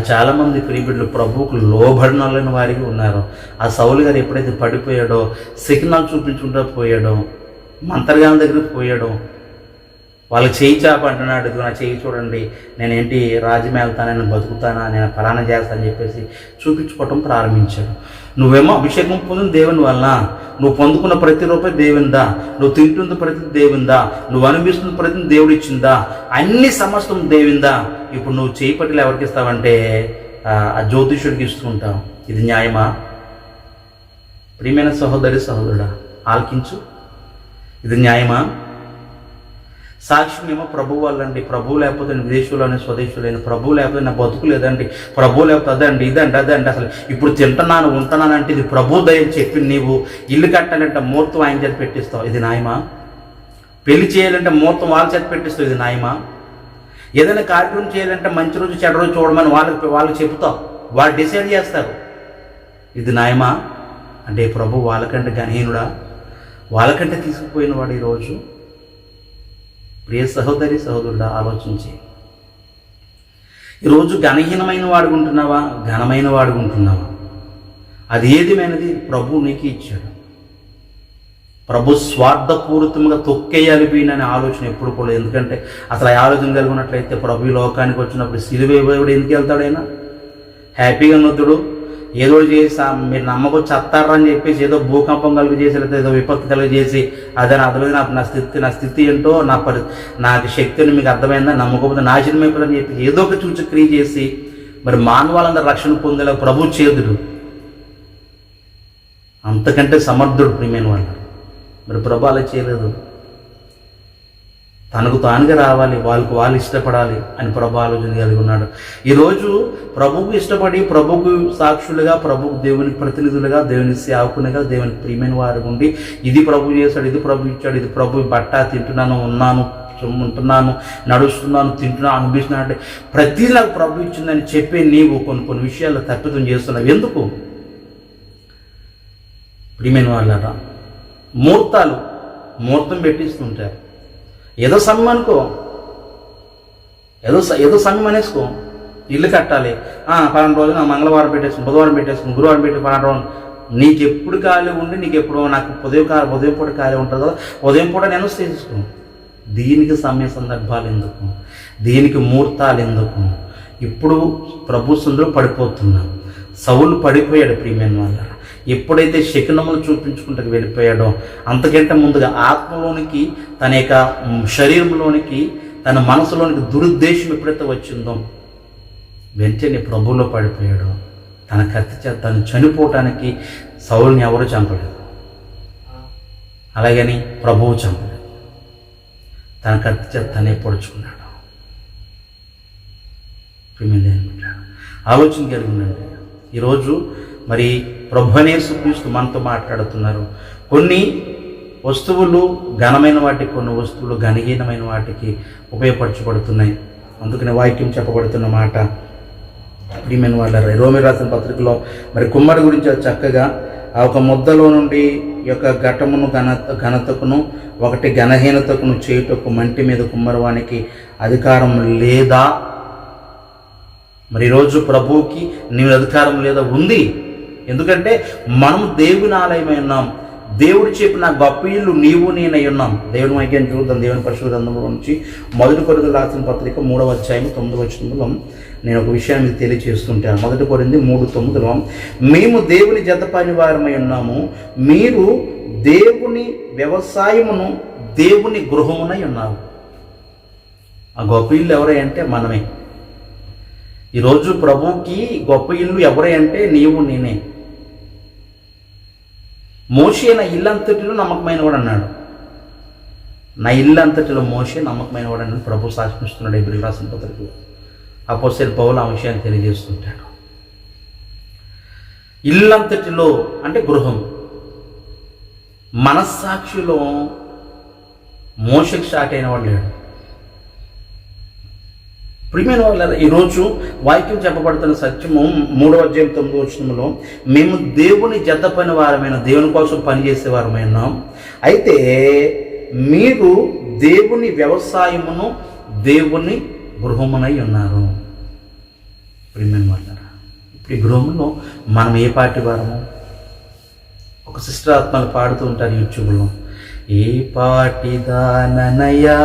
చాలామంది ప్రియబిడ్డలు ప్రభువుకు లోబడిన వారికి ఉన్నారు. ఆ సౌలు గారు ఎప్పుడైతే పడిపోయాడో, సిగ్నల్ చూపించుకుంటూ పోయాడో, మంత్రగాల దగ్గరికి పోయాడో, వాళ్ళకి చేయి చాప అంటున్నాడు, నా చేయి చూడండి, నేనేంటి రాజ్యం వెళ్తానా, నేను బతుకుతానా, నేను ఫలానా చేస్తానని చెప్పేసి చూపించుకోవటం ప్రారంభించాడు. నువ్వేమో అభిషేకం పొందిన దేవుని వలన, నువ్వు పొందుకున్న ప్రతి రూపాయి దేవుందా, నువ్వు తింటున్న ప్రతి దేవుందా, నువ్వు అనిపిస్తున్న ప్రతి దేవుడు ఇచ్చిందా, అన్ని సమస్తం దేవుందా. ఇప్పుడు నువ్వు చేయి పట్టిలు ఎవరికి ఇస్తావంటే ఆ జ్యోతిషుడికి ఇస్తూ ఉంటావు. ఇది న్యాయమా? ప్రియమైన సహోదరి సహోదరుడా ఆలకించు, ఇది న్యాయమా? సాక్ష్యం ఏమో ప్రభు వాళ్ళండి, ప్రభు లేకపోతే విదేశీయులని స్వదేశీయులైన, ప్రభు లేకపోతే నా బతుకు లేదండి, ప్రభు లేకపోతే అదండి ఇదండి అదండి, అసలు ఇప్పుడు తింటున్నాను ఉంటున్నానంటే ఇది ప్రభు దయ చెప్పి నీవు ఇల్లు కట్టాలంటే ముహూర్తం ఆయన చేత పెట్టిస్తావు. ఇది న్యాయమా? పెళ్లి చేయాలంటే ముహూర్తం వాళ్ళ చేత పెట్టిస్తావు. ఇది న్యాయమా? ఏదైనా కార్యక్రమం చేయాలంటే మంచి రోజు చెడ్డ రోజు చూడమని వాళ్ళకి చెబుతావు, వాళ్ళు డిసైడ్ చేస్తారు. ఇది న్యాయమా? అంటే ప్రభు వాళ్ళకంటే ఘనహీనుడా? వాళ్ళకంటే తీసుకుపోయిన వాడు ఈరోజు? ప్రియ సహోదరి సహోదరుడా ఆలోచించి, ఈరోజు ఘనహీనమైన వాడుకుంటున్నావా, ఘనమైన వాడుకుంటున్నావా? అది ఏదిమైనది ప్రభు నీకు ఇచ్చాడు. ప్రభు స్వార్థపూరితంగా తొక్కేయాలి వీననే ఆలోచన ఎప్పుడు కూడా. ఎందుకంటే అసలు ఆ ఆలోచన కలిగి ఉన్నట్లయితే ప్రభు ఈ లోకానికి వచ్చినప్పుడు సిలువ ఎందుకు వెళ్తాడైనా? హ్యాపీగా నొద్దుడు ఏదో చేసి మీరు నమ్మకం చెత్తారని చెప్పేసి ఏదో భూకంపం కలిగి చేసి, లేకపోతే ఏదో విపత్తు కలిగి చేసి అదే అదిలో నా స్థితి ఏంటో, నాకు శక్తిని మీకు అర్థమైందా, నమ్మకపోతే నాశనం అయిపోతుందని చెప్పి ఏదో ఒక సూచక్రియ చేసి మరి మానవాళ్ళందరూ రక్షణ పొందేలా ప్రభు చేదుడు. అంతకంటే సమర్థుడు ప్రియమైన వాళ్ళు. మరి ప్రభు అలా చేయలేదు. తనకు తానుగా రావాలి, వాళ్ళకు వాళ్ళు ఇష్టపడాలి అని ప్రభు ఆలోచన కలిగి ఉన్నాడు. ఈరోజు ప్రభుకు ఇష్టపడి, ప్రభుకు సాక్షులుగా, ప్రభుకు దేవునికి ప్రతినిధులుగా, దేవునికి సేవకునిగా, దేవునికి ప్రియమైన వారి ఉండి, ఇది ప్రభు చేశాడు, ఇది ప్రభు ఇచ్చాడు, ఇది ప్రభు బట్ట తింటున్నాను, ఉన్నాను, ఉంటున్నాను, నడుస్తున్నాను, తింటున్నాను, అనిపిస్తున్నాను అంటే ప్రతిదీ నాకు ప్రభు ఇచ్చిందని చెప్పే నీవు కొన్ని విషయాల్లో తప్పిదం చేస్తున్నావు. ఎందుకు? ప్రియమైన వాళ్ళరా, ముహూర్తం పెట్టిస్తుంటారు. ఏదో సమయం అనుకో, ఏదో సమయం అనేసుకో, ఇల్లు కట్టాలి, 12 రోజులు మంగళవారం పెట్టేసుకుని, బుధవారం పెట్టేసుకుని, గురువారం పెట్టి 12 రోజులు. నీకు ఎప్పుడు ఖాళీ ఉండి, నీకు ఎప్పుడు నాకు ఉదయం పూట ఖాళీ ఉంటుంది కదా, ఉదయం పూట నేను చేసుకో. దీనికి సమయ సందర్భాలు ఎందుకు? దీనికి ముహూర్తాలు ఎందుకు? ఇప్పుడు ప్రభు సుందరం పడిపోతున్నాం. సౌలు పడిపోయాడు ప్రియమైన వాళ్ళ. ఎప్పుడైతే శకునములు చూపించుకుంటూ వెళ్ళిపోయాడో, అంతకంటే ముందుగా ఆత్మలోనికి, తన యొక్క శరీరంలోనికి, తన మనసులోనికి దురుద్దేశం ఎప్పుడైతే వచ్చిందో వెంటనే ప్రభువులో పడిపోయాడు. తన కత్తి చేత తను చనిపోవటానికి సౌలుని ఎవరు చంపలేదు, అలాగని ప్రభువు చంపలేదు. తన కత్తి చేత తనే పొడుచుకున్నాడు. ఆలోచన కలిగి ఉండండి. ఈరోజు మరి ప్రభువనే యేసుక్రీస్తు మనతో మాట్లాడుతున్నారు. కొన్ని వస్తువులు ఘనమైన వాటికి, కొన్ని వస్తువులు ఘనహీనమైన వాటికి ఉపయోగపరచబడుతున్నాయి. అందుకని వాక్యం చెప్పబడుతున్న మాట ప్రియమైన వాళ్ళ రోమీయులకు రాసిన పత్రికలో మరి కుమ్మరి గురించి చక్కగా ఆ ఒక ముద్దలో నుండి ఈ యొక్క ఘటమును ఘనతకును ఒకటి ఘనహీనతకును చేయుటకు మంటి మీద కుమ్మరవానికి అధికారం లేదా? మరి ఈరోజు ప్రభువుకి నీ అధికారం లేదా? ఉంది. ఎందుకంటే మనం దేవుని ఆలయమై ఉన్నాం. దేవుడు చెప్పిన గొప్ప ఇల్లు నీవు నేనై ఉన్నాం. దేవుని వాక్యాన్ని చూద్దాం. దేవుని పరిశుద్ధ గ్రంథంలో నుంచి 1 కొరింథీయులకు రాసిన పత్రిక 3వ అధ్యాయం 9వ వచనంలో నేను ఒక విషయాన్ని మీకు తెలియజేస్తుంటాను. 1 కొరింథీ 3:9లో మేము దేవుని జతపని వారమై ఉన్నాము, మీరు దేవుని వ్యవసాయమును, దేవుని గృహమునై ఉన్నారు. ఆ గొప్ప ఇల్లు ఎవరై అంటే మనమే. ఈరోజు ప్రభువుకి గొప్ప ఇల్లు ఎవరై అంటే నీవు నేనే. మోషే నా ఇల్లంతటిలో నమ్మకమైన వాడు అన్నాడు. నా ఇల్లంతటిలో మోషే నమ్మకమైన వాడు అని ప్రభు సాక్షిస్తున్నాడు. హెబ్రీయులకు రాసిన పత్రికలో అపోస్తలుడైన పౌలు ఆ విషయాన్ని తెలియజేస్తుంటాడు. ఇల్లంతటిలో అంటే గృహం. మనస్సాక్షిలో మోషకి స్టార్ట్ అయిన వాడు లేడు. ప్రియమైన వాళ్ళ, ఈరోజు వాక్యం చెప్పబడుతున్న సత్యము 3వ అధ్యాయం 9వ వచనంలో మేము దేవుని జత పని వారమైన, దేవుని కోసం పనిచేసేవారమైన, అయితే మీరు దేవుని వ్యవసాయమును, దేవుని గృహమునై ఉన్నారు. ప్రియమైన వాళ్ళ, ఇప్పుడు ఈ గృహంలో మనం ఏ పార్టీ వారము? ఒక సిస్టర్ ఆత్మలు పాడుతూ ఉంటారు యూట్యూబ్లో, ఏ పాటిదాననయ్యా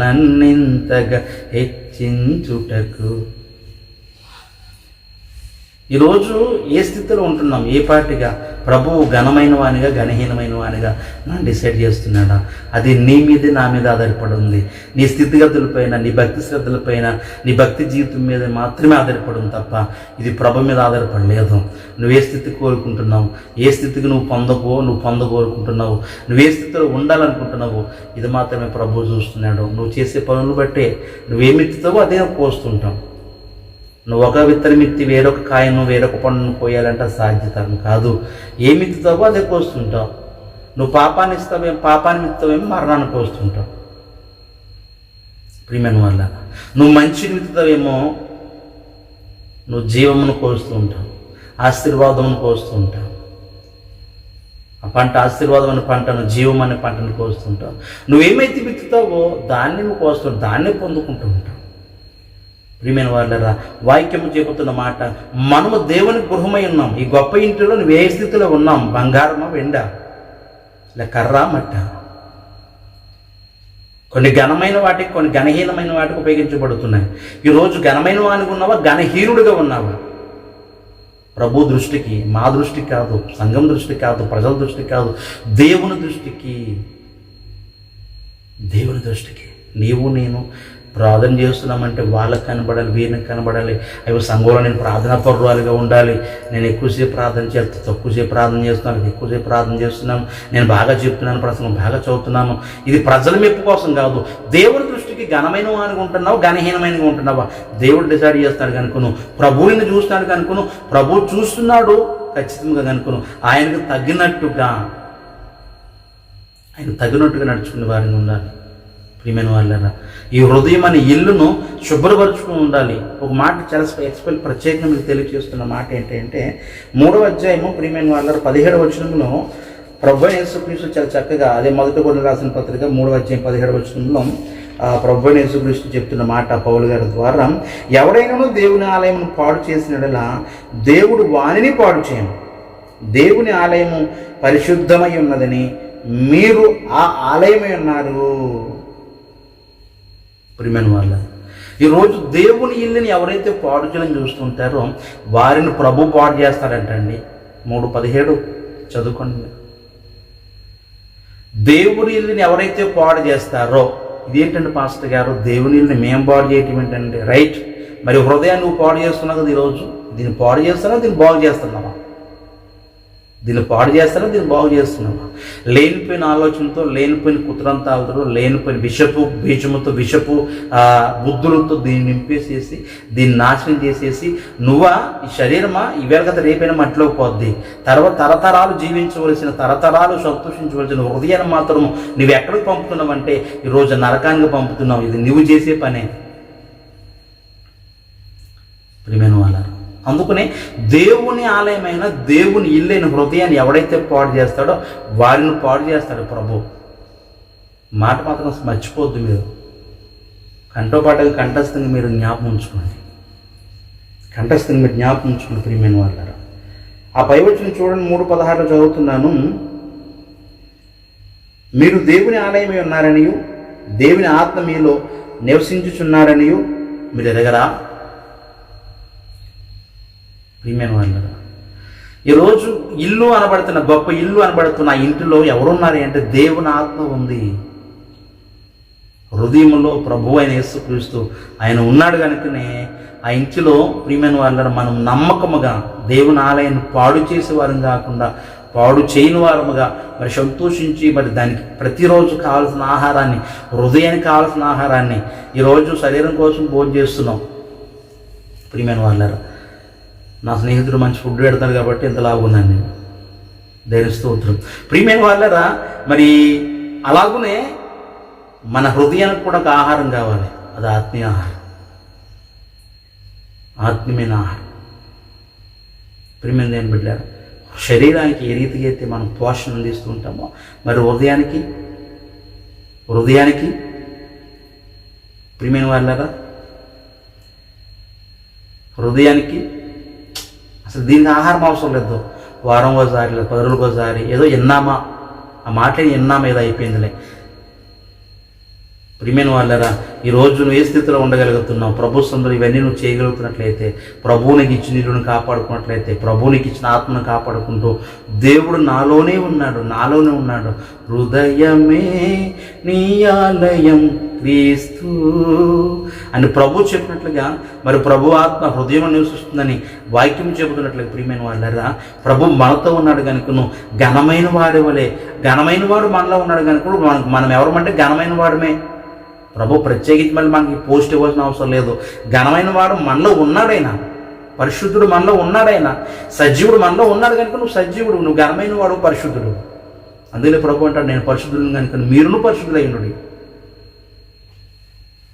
నన్నింతగా హెచ్చించుటకు. ఈరోజు ఏ స్థితిలో ఉంటున్నాం? ఏ పార్టీగా? ప్రభువు ఘనమైన వానిగా, ఘనహీనమైన వానిగా మనం డిసైడ్ చేస్తున్నాడా? అది నీ మీదే, నా మీద ఆధారపడి ఉంది. నీ స్థితిగతులపైన, నీ భక్తి శ్రద్ధలపైన, నీ భక్తి జీవితం మీద మాత్రమే ఆధారపడి ఉంది తప్ప ఇది ప్రభు మీద ఆధారపడలేదు. నువ్వు ఏ స్థితి కోరుకుంటున్నావు? ఏ స్థితికి నువ్వు పొందకోరుకుంటున్నావు? నువ్వు ఏ స్థితిలో ఉండాలనుకుంటున్నావు? ఇది మాత్రమే ప్రభు చూస్తున్నాడు. నువ్వు చేసే పనులు బట్టే నువ్వేమిత్తుతావో అదే పోస్తుంటావు. నువ్వు ఒక విత్తనమిత్తి వేరొక కాయను, వేరొక పండును కోయాలంటే సాధ్యతరం కాదు. ఏమిత్తుతావో అదే కోస్తుంటావు. నువ్వు పాపాన్ని ఇస్తావేమో మరణాన్ని కోస్తుంటావు. ప్రియమైన వాళ్ళ, నువ్వు మంచిని విత్తుతావేమో నువ్వు జీవమును కోస్తూ ఉంటావు, ఆశీర్వాదమును కోస్తూ ఉంటావు. ఆ పంట ఆశీర్వాదం అనే పంటను, జీవం అనే పంటను కోస్తుంటావు. నువ్వేమైతే విత్తుతావో దాన్ని నువ్వు కోస్తుంటావు, దాన్నే పొందుకుంటూ ఉంటావు. ప్రియమైన వాళ్ళరా, వాక్యము చెబుతున్న మాట, మనము దేవుని గృహమై ఉన్నాం. ఈ గొప్ప ఇంటిలో నువ్వు ఏ స్థితిలో ఉన్నాం? బంగారమా, వెండ, ఇలా కర్ర, మట్ట? కొన్ని ఘనమైన వాటికి, కొన్ని ఘనహీనమైన వాటికి ఉపయోగించబడుతున్నాయి. ఈరోజు ఘనమైన వానికి ఉన్నావా, ఘనహీనుడిగా ఉన్నావా? ప్రభు దృష్టికి, మా దృష్టికి కాదు, సంఘం దృష్టికి కాదు, ప్రజల దృష్టికి కాదు, దేవుని దృష్టికి నీవు నేను ప్రార్థన చేస్తున్నామంటే వాళ్ళకి కనబడాలి, వీళ్ళకి కనబడాలి. అవి సంఘంలో నేను ప్రార్థనా పరురాలుగా ఉండాలి, నేను ఎక్కువసేపు ప్రార్థన చేస్తాను, తక్కువసేపు ప్రార్థన చేస్తున్నాను, ఎక్కువసేపు ప్రార్థన చేస్తున్నాను, నేను బాగా చెప్తున్నాను, ప్రసంగం బాగా చదువుతున్నాను. ఇది ప్రజల మెప్పు కోసం కాదు. దేవుడి దృష్టికి ఘనమైన వాడిగా ఉంటున్నావు, ఘనహీనమైనగా ఉంటున్నావా? దేవుడు డిసైడ్ చేస్తాడు కనుకను, ప్రభువుని చూస్తున్నాడు కనుకను, ప్రభువు చూస్తున్నాడు ఖచ్చితంగా కనుకను, ఆయనకు తగినట్టుగా నడుచుకునే వారిని ఉండాలి. ప్రియమైన వాళ్ళరా, ఈ హృదయం అనే ఇల్లును శుభ్రపరుచుకుని ఉండాలి. ఒక మాట చాలా ప్రత్యేకంగా మీకు తెలియజేస్తున్న మాట ఏంటంటే 3వ అధ్యాయము ప్రియమైన వాళ్ళ 17వ వచనంలో ప్రభువైన యేసుక్రీస్తు చాలా చక్కగా, అదే మొదటి కొరింథీయులకు రాసిన పత్రిక 3వ అధ్యాయం 17వ వచనంలో ప్రభువైన యేసుక్రీస్తు చెప్తున్న మాట పౌలు గారి ద్వారా, ఎవడైనాను దేవుని ఆలయమును పాడు చేసినడలా దేవుడు వానిని పాడు చేయను. దేవుని ఆలయము పరిశుద్ధమై ఉన్నదని మీరు ఆ ఆలయమై ఉన్నారు. ప్రియమైన వాళ్ళ, ఈరోజు దేవుని ఇల్లుని ఎవరైతే పాడు చేయాలని చూస్తుంటారో వారిని ప్రభు పాడు చేస్తారంటండి. 3:17 చదువుకోండి. దేవుని ఇల్లుని ఎవరైతే పాడు చేస్తారో, ఇదేంటండి పాస్టర్ గారు, దేవుని ఇల్లుని మేము పాడు చేయటం ఏంటండి? రైట్, మరి హృదయాన్ని నువ్వు పాడు చేస్తున్నావు కదా. ఈరోజు దీన్ని పాడు చేస్తున్నావా, దీన్ని బాగు చేస్తున్నావా? దీన్ని పాడు చేస్తారా, దీన్ని బాగు చేస్తున్నావా? లేనిపోయిన ఆలోచనతో, లేనిపోయిన కుతంత్రాలతో, లేనిపోయిన విషపు బీజముతో, విషపు బుద్ధులతో దీన్ని నింపేసేసి, దీన్ని నాశనం చేసేసి, నువ్వా ఈ శరీరమా ఈవేళ కదా రేపైనా మట్టిలోకి పోద్ది. తర్వాత తరతరాలు జీవించవలసిన, తరతరాలు సంతోషించవలసిన హృదయాన్ని మాత్రం నువ్వు ఎక్కడికి పంపుతున్నావంటే ఈరోజు నరకానికి పంపుతున్నావు. ఇది నువ్వు చేసే పనే. ప్రియమైన వాళ్ళారా, అందుకనే దేవుని ఆలయమైన, దేవుని ఇల్లైన హృదయాన్ని ఎవడైతే పాడు చేస్తాడో వారిని పాడు చేస్తాడు ప్రభు. మాట మాత్రం మర్చిపోద్దు. మీరు కంటోపాటుగా కంఠస్థంగా మీరు జ్ఞాపకం ఉంచుకోండి. కంఠస్థంగా మీరు జ్ఞాపకం ఉంచుకోండి ప్రియమైన వాళ్ళారా. ఆ పైవచనం చూడండి, 3:16 చదువుతున్నాను. మీరు దేవుని ఆలయమై ఉన్నారనియు దేవుని ఆత్మ మీలో నివసించుచున్నారనియు మీరు ఎరగరా? ప్రియమైన వాళ్ళరా, ఈరోజు ఇల్లు అనబడుతున్న, గొప్ప ఇల్లు అనబడుతున్న ఆ ఇంటిలో ఎవరున్నారు అంటే దేవుని ఆత్మ ఉంది. హృదయంలో ప్రభు అయిన యేసుక్రీస్తు ఆయన ఉన్నాడు కనుకనే ఆ ఇంటిలో ప్రియమైన వాళ్ళ మనం నమ్మకముగా దేవుని ఆలయాన్ని పాడు చేసేవారం కాకుండా పాడు చేయని వారముగా మరి సంతోషించి మరి దానికి ప్రతిరోజు కావాల్సిన ఆహారాన్ని, హృదయానికి కావాల్సిన ఆహారాన్ని ఈరోజు శరీరం కోసం భోజనం చేస్తున్నాం. ప్రియమైన వాళ్ళారా, నా స్నేహితుడు మంచి ఫుడ్ పెడతాడు కాబట్టి ఎంత లాభం ఉన్నాను నేను. దేవుని స్తోత్రం. ప్రియమైన వాళ్ళరా, మరి అలాగునే మన హృదయానికి కూడా ఒక ఆహారం కావాలి. అది ఆత్మీయ ఆహారం, ఆత్మీయమైన ఆహారం. ప్రియమైన దేని బిడ్డలారా, శరీరానికి ఏ రీతిగా అయితే మనం పోషణ అందిస్తూ ఉంటామో మరి హృదయానికి ప్రియమైన వాళ్ళరా, హృదయానికి అసలు దీనికి ఆహారం అవసరం లేదు. వారం ఒకసారి, 10 రోజులకు ఒకసారి ఏదో విన్నామా, ఆ మాట విన్నామా ఏదో అయిపోయిందిలే. ప్రియమైన వాళ్ళరా, ఈరోజు నువ్వు ఏ స్థితిలో ఉండగలుగుతున్నావు? ప్రభు సందులో ఇవన్నీ నువ్వు చేయగలుగుతున్నట్లయితే, ప్రభువు నీకు ఇచ్చిన ఇల్లును కాపాడుకున్నట్లయితే, ప్రభువు నీకు ఇచ్చిన ఆత్మను కాపాడుకుంటూ దేవుడు నాలోనే ఉన్నాడు. హృదయమే నీ ఆలయం క్రీస్తు అని ప్రభు చెప్పినట్లుగా మరి ప్రభు ఆత్మ హృదయం నివసిస్తుందని వాక్యం చెబుతున్నట్లుగా ప్రియమైన వాళ్ళరా, ప్రభు మనతో ఉన్నాడు కనుకను ఘనమైన వాడేవలే, ఘనమైన వాడు మనలో ఉన్నాడు కనుక మనం ఎవరమంటే ఘనమైన వాడమే. ప్రభు ప్రత్యేకించి మళ్ళీ మనకి పోస్ట్ ఇవ్వాల్సిన అవసరం లేదు. ఘనమైన వాడు మనలో ఉన్నాడైనా, పరిశుద్ధుడు మనలో ఉన్నాడైనా, సజీవుడు మనలో ఉన్నాడు కనుక నువ్వు సజీవుడు, నువ్వు ఘనమైన వాడు, పరిశుద్ధుడు. అందుకే ప్రభు అంటాడు, నేను పరిశుద్ధుడు కనుక మీరును పరిశుద్ధులైనడు.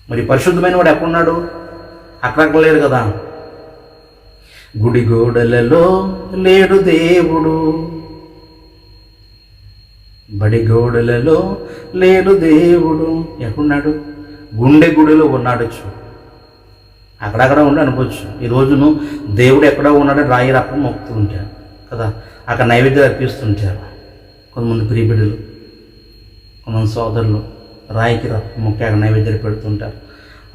మరి పరిశుద్ధమైన వాడు ఎక్కడున్నాడు? అక్కడ లేడు కదా. గుడి గోడలలో లేడు దేవుడు, బడి గోడలలో లేడు దేవుడు. ఎక్కడున్నాడు? గుండె గుడిలో ఉన్నాడు. అక్కడక్కడ ఉండి అనుకోవచ్చు. ఈ రోజును దేవుడు ఎక్కడో ఉన్నాడని రాయి రప్పం మొక్కుతూ ఉంటారు కదా, అక్కడ నైవేద్యం అర్పిస్తుంటారు కొంతమంది ప్రియబిడ్డలు, కొంతమంది సోదరులు రాయికి రప్ప మొక్కి అక్కడ నైవేద్యాలు పెడుతుంటారు.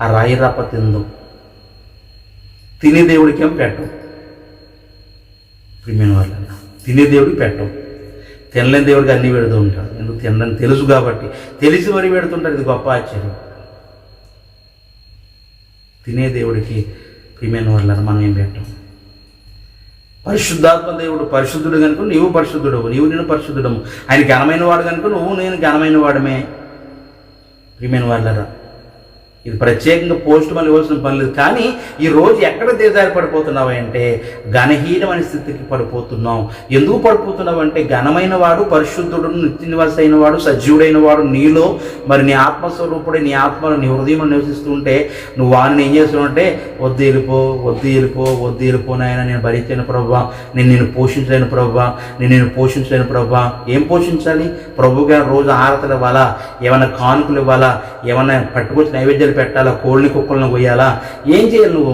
ఆ రాయి రప్ప తినే దేవుడికి ఏం పెట్టం. ప్రియమైన వాళ్ళ, తినే దేవుడికి పెట్టం. తినలేని దేవుడికి అన్నీ పెడుతూ ఉంటాడు. ఎందుకు? తినని తెలుసు కాబట్టి, తెలిసి మరి పెడుతుంటారు. ఇది గొప్ప ఆశ్చర్యం. తినే దేవుడికి ప్రియమైన వాళ్ళని మనం ఏం పెట్టాం? పరిశుద్ధాత్మ దేవుడు పరిశుద్ధుడు కనుక నీవు పరిశుద్ధుడవు, నీవు నేను పరిశుద్ధుడము. ఆయన ఘనమైన వాడు కనుక నువ్వు నేను ఘనమైన వాడమే. ప్రియమైన వాళ్ళరా, ఇది ప్రత్యేకంగా పోస్ట్ మళ్ళీ ఇవ్వాల్సిన పని లేదు. కానీ ఈరోజు ఎక్కడ దిగజారిపడిపోతున్నావు అంటే ఘనహీనమైన స్థితికి పడిపోతున్నావు. ఎందుకు పడిపోతున్నావు అంటే ఘనమైన వాడు, పరిశుద్ధుడు, నిత్య నివాసి అయిన వాడు, సజీవుడైన వాడు నీలో, మరి నీ ఆత్మస్వరూపుడే నీ ఆత్మలో నీ హృదయంలో నివసిస్తూ ఉంటే నువ్వు వాడిని ఏం చేస్తున్నావు అంటే వద్దు వెళ్ళిపో నాయన, నేను భరించలేను ప్రభువా, నేను పోషించలేను ప్రభువా, నేను పోషించలేను ప్రభువా. ఏం పోషించాలి? ప్రభువుగా రోజు ఆరతలు ఇవ్వాలా, ఏమైనా కానుకలు ఇవ్వాలా, ఏమైనా పట్టుకొచ్చి నైవేద్యాలు పెట్టాలా, కోళ్ళని కుక్కలను కొయ్యాలా? ఏం చేయాలి నువ్వు?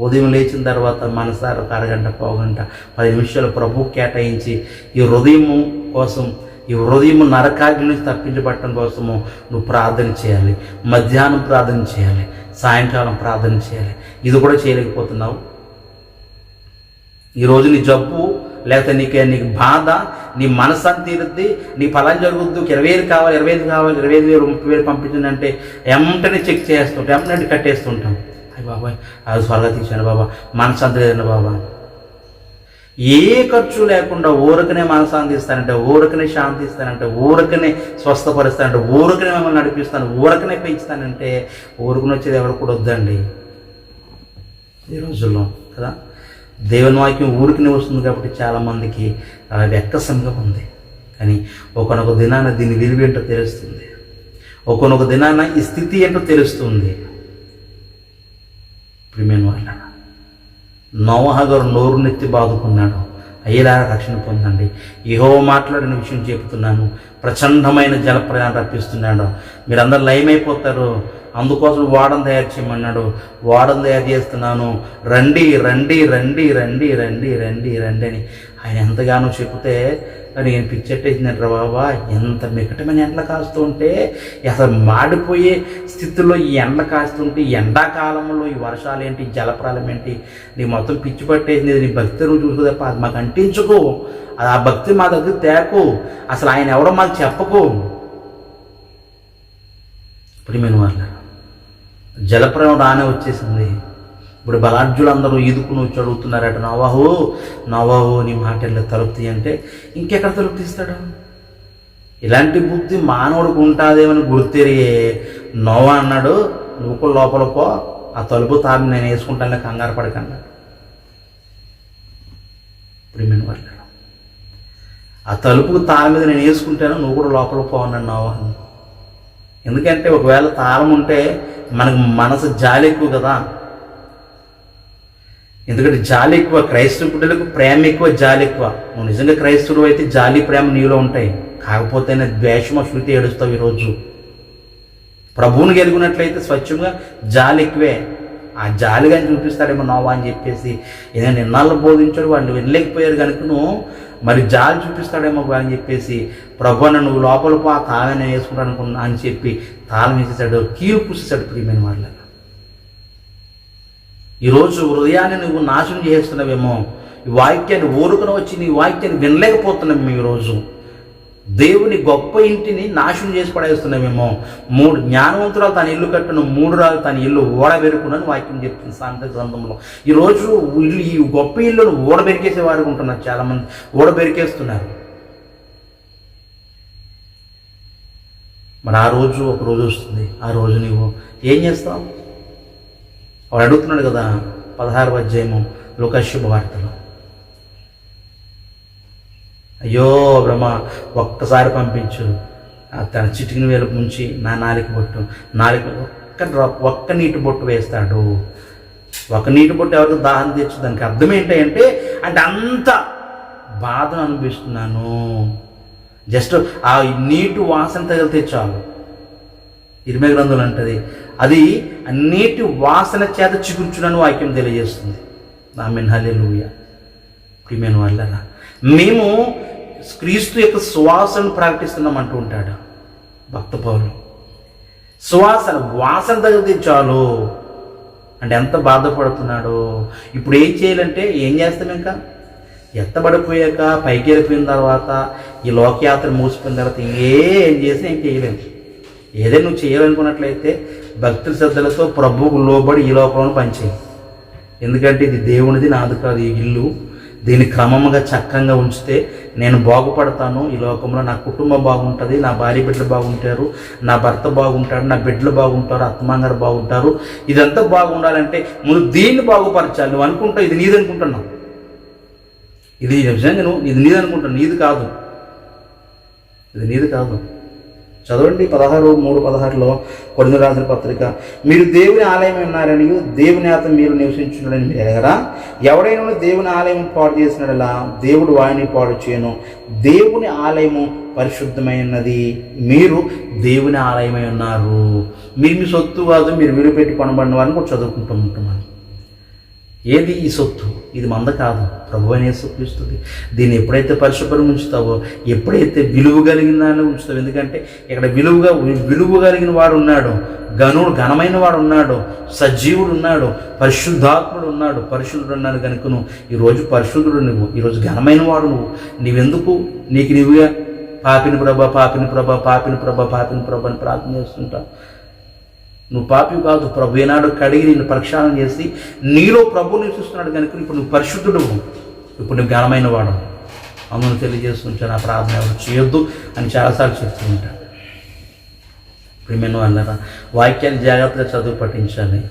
ఉదయం లేచిన తర్వాత మనసారి ఒక అరగంట, పావుగంట, 10 నిమిషాలు ప్రభువు కేటాయించి ఈ హృదయము కోసం, ఈ హృదయము నరకాగ్ని నుంచి తప్పించబడటం కోసము నువ్వు ప్రార్థన చేయాలి. మధ్యాహ్నం ప్రార్థన చేయాలి, సాయంకాలం ప్రార్థన చేయాలి. ఇది కూడా చేయలేకపోతున్నావు. ఈరోజు నీ జబ్బు లేకపోతే నీకు బాధ, నీ మనస్సు తీరుద్ది, నీ ఫలం జరుగుద్దు, 20,000 కావాలి, 25,000 30,000 పంపించిందంటే వెంటనే చెక్ చేస్తుంటాం, వెంటనే కట్టేస్తుంటాం. అయ్యి బాబాయ్ అది స్వర్గం తీశాను బాబా, మనశ్శాంతి లేదండి బాబా. ఏ ఖర్చు లేకుండా ఊరకనే మనశ్శాంతి ఇస్తానంటే, ఊరకనే శాంతి ఇస్తానంటే, ఊరకనే స్వస్థపరుస్తానంటే, ఊరకనే మిమ్మల్ని నడిపిస్తాను, ఊరకనే పెంచుతానంటే ఊరుకుని వచ్చేది ఎవరు కూడా వద్దండి ఈ రోజుల్లో కదా. దేవుని వాక్యం ఊరికినే వస్తుంది కాబట్టి చాలామందికి వెక్కసంగా ఉంది. కానీ ఒకనొక దినాన దీని విలువ ఏంటో తెలుస్తుంది, ఒకనొక దినాన ఈ స్థితి ఏంటో తెలుస్తుంది. ప్రియమైన వాళ్ళ, నోవహు గారు నోరు నెత్తి బాదుకున్నాడు, అయ్యేలా రక్షణ పొందండి. యెహోవా మాట్లాడిన విషయం చెబుతున్నాను, ప్రచండమైన జలప్రయాణం రప్పిస్తున్నాడు, మీరందరూ లయమైపోతారు, అందుకోసం వాడను తయారు చేయమన్నాడు. వాడను తయారు చేస్తున్నాను, రండి రండి రండి రండి రండి రండి రండి అని ఆయన ఎంతగానో చెప్తే నేను పిచ్చెట్టేసిందంటారా బాబా. ఎంత మికటమైన ఎండలు కాస్తూ ఉంటే, అసలు మాడిపోయే స్థితిలో ఈ ఎండలు కాస్తుంటే, ఎండాకాలంలో ఈ వర్షాలు ఏంటి, జలప్రాలం ఏంటి, నీ మొత్తం పిచ్చి పట్టేసింది. నీ భక్తి నువ్వు చూసుకో తప్ప అది మాకు అంటించుకో, అది ఆ భక్తి మా దగ్గర తేకు, అసలు ఆయన ఎవడో మాకు చెప్పకు. ప్రియమైన వాళ్ళ, జలప్రయం రానే వచ్చేసింది. ఇప్పుడు బలాఢ్యులందరూ ఈదుకుని వచ్చి అడుగుతున్నారట, నోవహు నీ మాటల్లో తలుపు అంటే ఇంకెక్కడ తలుపు తీస్తాడు? ఇలాంటి బుద్ధి మానవుడికి ఉంటుందేమని గుర్తెరిగే నోవహు అన్నాడు, నువ్వు కూడా లోపల పో, ఆ తలుపు తాను నేను వేసుకుంటాను, కంగారు పడకన్నా. ప్రియమైన వాళ్ళు, ఆ తలుపుకు తాళం మీద నేను వేసుకుంటాను, నువ్వు కూడా లోపల పో అన్నాడు నోవహు. ఎందుకంటే ఒకవేళ తాళం ఉంటే మనకు మనసు జాలి ఎక్కువ కదా. ఎందుకంటే జాలి ఎక్కువ, క్రైస్తవ బిడ్డలకు ప్రేమ ఎక్కువ, జాలి ఎక్కువ. నువ్వు నిజంగా క్రైస్తవుడు అయితే జాలి ప్రేమ నీలో ఉంటాయి. కాకపోతే ద్వేషమ శృతి ఏడుస్తావు. ఈరోజు ప్రభువుని గెలుగునట్లయితే స్వచ్ఛంగా జాలి ఎక్కువే. ఆ జాలిగా చూపిస్తాడేమో నోవహు అని చెప్పేసి ఏదైనా నిన్నాళ్ళు బోధించాడు, వాళ్ళు వెళ్ళలేకపోయారు కనుక నువ్వు మరి జాలి చూపిస్తాడేమో అని చెప్పేసి ప్రభువుని నువ్వు లోపల పో, ఆ తాళం నేను వేసుకుంటాను అనుకున్నా అని చెప్పి తాళం వేసేసాడు, కీలు పూసేసాడు. ప్రియమైన వాళ్ళ, ఈరోజు హృదయాన్ని నువ్వు నాశనం చేస్తున్నావేమో, ఈ వాక్యాన్ని ఊరుకుని వచ్చి నీ వాక్యాన్ని వినలేకపోతున్నామేమో. ఈరోజు దేవుని గొప్ప ఇంటిని నాశనం చేసి పడేస్తున్నామేమో. 3 జ్ఞానవంతురాలు తన ఇల్లు కట్టును, 3 రాళ్ళు తన ఇల్లు ఓడబెరుకునని వాక్యం చెప్తుంది సామెతల గ్రంథంలో. ఈరోజు ఈ గొప్ప ఇల్లును ఓడబెరికేసే వారికి ఉంటున్నారు, చాలామంది ఓడబెరికేస్తున్నారు. మరి ఆ రోజు ఒక రోజు వస్తుంది, ఆ రోజు నువ్వు ఏం చేస్తావు? వాడు అడుగుతున్నాడు కదా 16వ అధ్యాయము లూకా శుభవార్తలో, అయ్యో బ్రహ్మ ఒక్కసారి పంపించు, తన చిటికిన వేలు ముంచి నా నాలుక ఒక్క నీటి బొట్టు వేస్తాడు. ఒక నీటి బొట్టు ఎవరికి దాహం తీర్చు. దానికి అర్థం ఏంటంటే అంత బాధను అనిపిస్తున్నాను, జస్ట్ ఆ నీటి వాసన తగిలితే చాలు. ఇర్మియా గ్రంథంలో అంటది, అది ఆ నీటి వాసన చేత చిగుర్చునని వాక్యం తెలియజేస్తుంది. ఆమేన్, హల్లెలూయా. ప్రియమైన వాళ్ళరా, మేము క్రీస్తు యొక్క సువాసనను ప్రకటిస్తున్నాం అంటూ ఉంటాడు భక్త పౌలు. సువాసన వాసన తగిలితే చాలు అంటే ఎంత బాధపడుతున్నాడో. ఇప్పుడు ఏం చేయాలంటే ఏం చేస్తాం? ఇంకా ఎత్తబడిపోయాక పైకి వెళ్ళిపోయిన తర్వాత ఈ లోకయాత్ర మూసిపోయిన తర్వాత ఏం చేసినా ఏం చేయలేము. ఏదైనా నువ్వు చేయాలనుకున్నట్లయితే భక్తి శ్రద్ధలతో ప్రభువుకు లోబడి ఈ లోకంలో పనిచేయి. ఎందుకంటే ఇది దేవునిది, నాది కాదు ఈ ఇల్లు. దీన్ని క్రమంగా చక్కగా ఉంచితే నేను బాగుపడతాను ఈ లోకంలో. నా కుటుంబం బాగుంటుంది, నా భార్య బిడ్డలు బాగుంటారు, నా భర్త బాగుంటాడు, నా బిడ్డలు బాగుంటారు, అత్తమాగారు బాగుంటారు. ఇదంతా బాగుండాలంటే ముందు దీన్ని బాగుపరచాలి. నువ్వు అనుకుంటావు ఇది నీది అనుకుంటున్నావు, ఇది నిజంగా నువ్వు ఇది నీది అనుకుంటున్నావు. నీది కాదు, ఇది నీది కాదు. చదవండి 16:3-16 కొరింథీయులకు రాసిన పత్రిక. మీరు దేవుని ఆలయం ఉన్నారని దేవుని ఆత్మ మీరు నివసించున్నాడని మీరు ఎరగరా? ఎవడైనా దేవుని ఆలయం పాడు చేసినలా దేవుడు వారిని పాడు చేయను. దేవుని ఆలయము పరిశుద్ధమైనది, మీరు దేవుని ఆలయమై ఉన్నారు. మీరు మీ సొత్తు కాదు, మీరు విలువ పెట్టి కొనబడిన వారిని కూడా చదువుకుంటూ ఉంటున్నాను. ఏది ఈ సొత్తు? ఇది మంద కాదు, ప్రభు అనే సొత్తుస్తుంది. దీన్ని ఎప్పుడైతే పరిశుభ్రం ఉంచుతావో, ఎప్పుడైతే విలువ కలిగిన దాన్ని ఉంచుతావు. ఎందుకంటే ఇక్కడ విలువ కలిగిన వాడు ఉన్నాడు, ఘనమైన వాడు ఉన్నాడు, సజీవుడు ఉన్నాడు, పరిశుద్ధాత్ముడు ఉన్నాడు, పరిశుద్ధుడు ఉన్నాడు. కనుక నువ్వు ఈరోజు పరిశుద్ధుడు, నువ్వు ఈరోజు ఘనమైన వాడు. నీవెందుకు నీకు నువ్వుగా పాపిని ప్రభా పాపిని ప్రభా పాపిని ప్రభా పాపిని ప్రభా అని ప్రార్థన చేస్తుంటావు? నువ్వు పాపి కాదు. ప్రభు ఏనాడు కడిగి నిన్ను ప్రక్షాళన చేసి నీలో ప్రభు నివసిస్తున్నాడు. కనుక ఇప్పుడు నువ్వు పరిశుద్ధుడు, ఇప్పుడు నువ్వు ఘనమైన వాడు. అమ్మను తెలియజేస్తుంటాను. ఆ ప్రార్థన ఎవరు చేయొద్దు అని చాలాసార్లు చెప్తూ ఉంటాను. ప్రియమైన వాళ్ళరా, వాక్యాన్ని జాగ్రత్తగా చదువు పఠించాలి,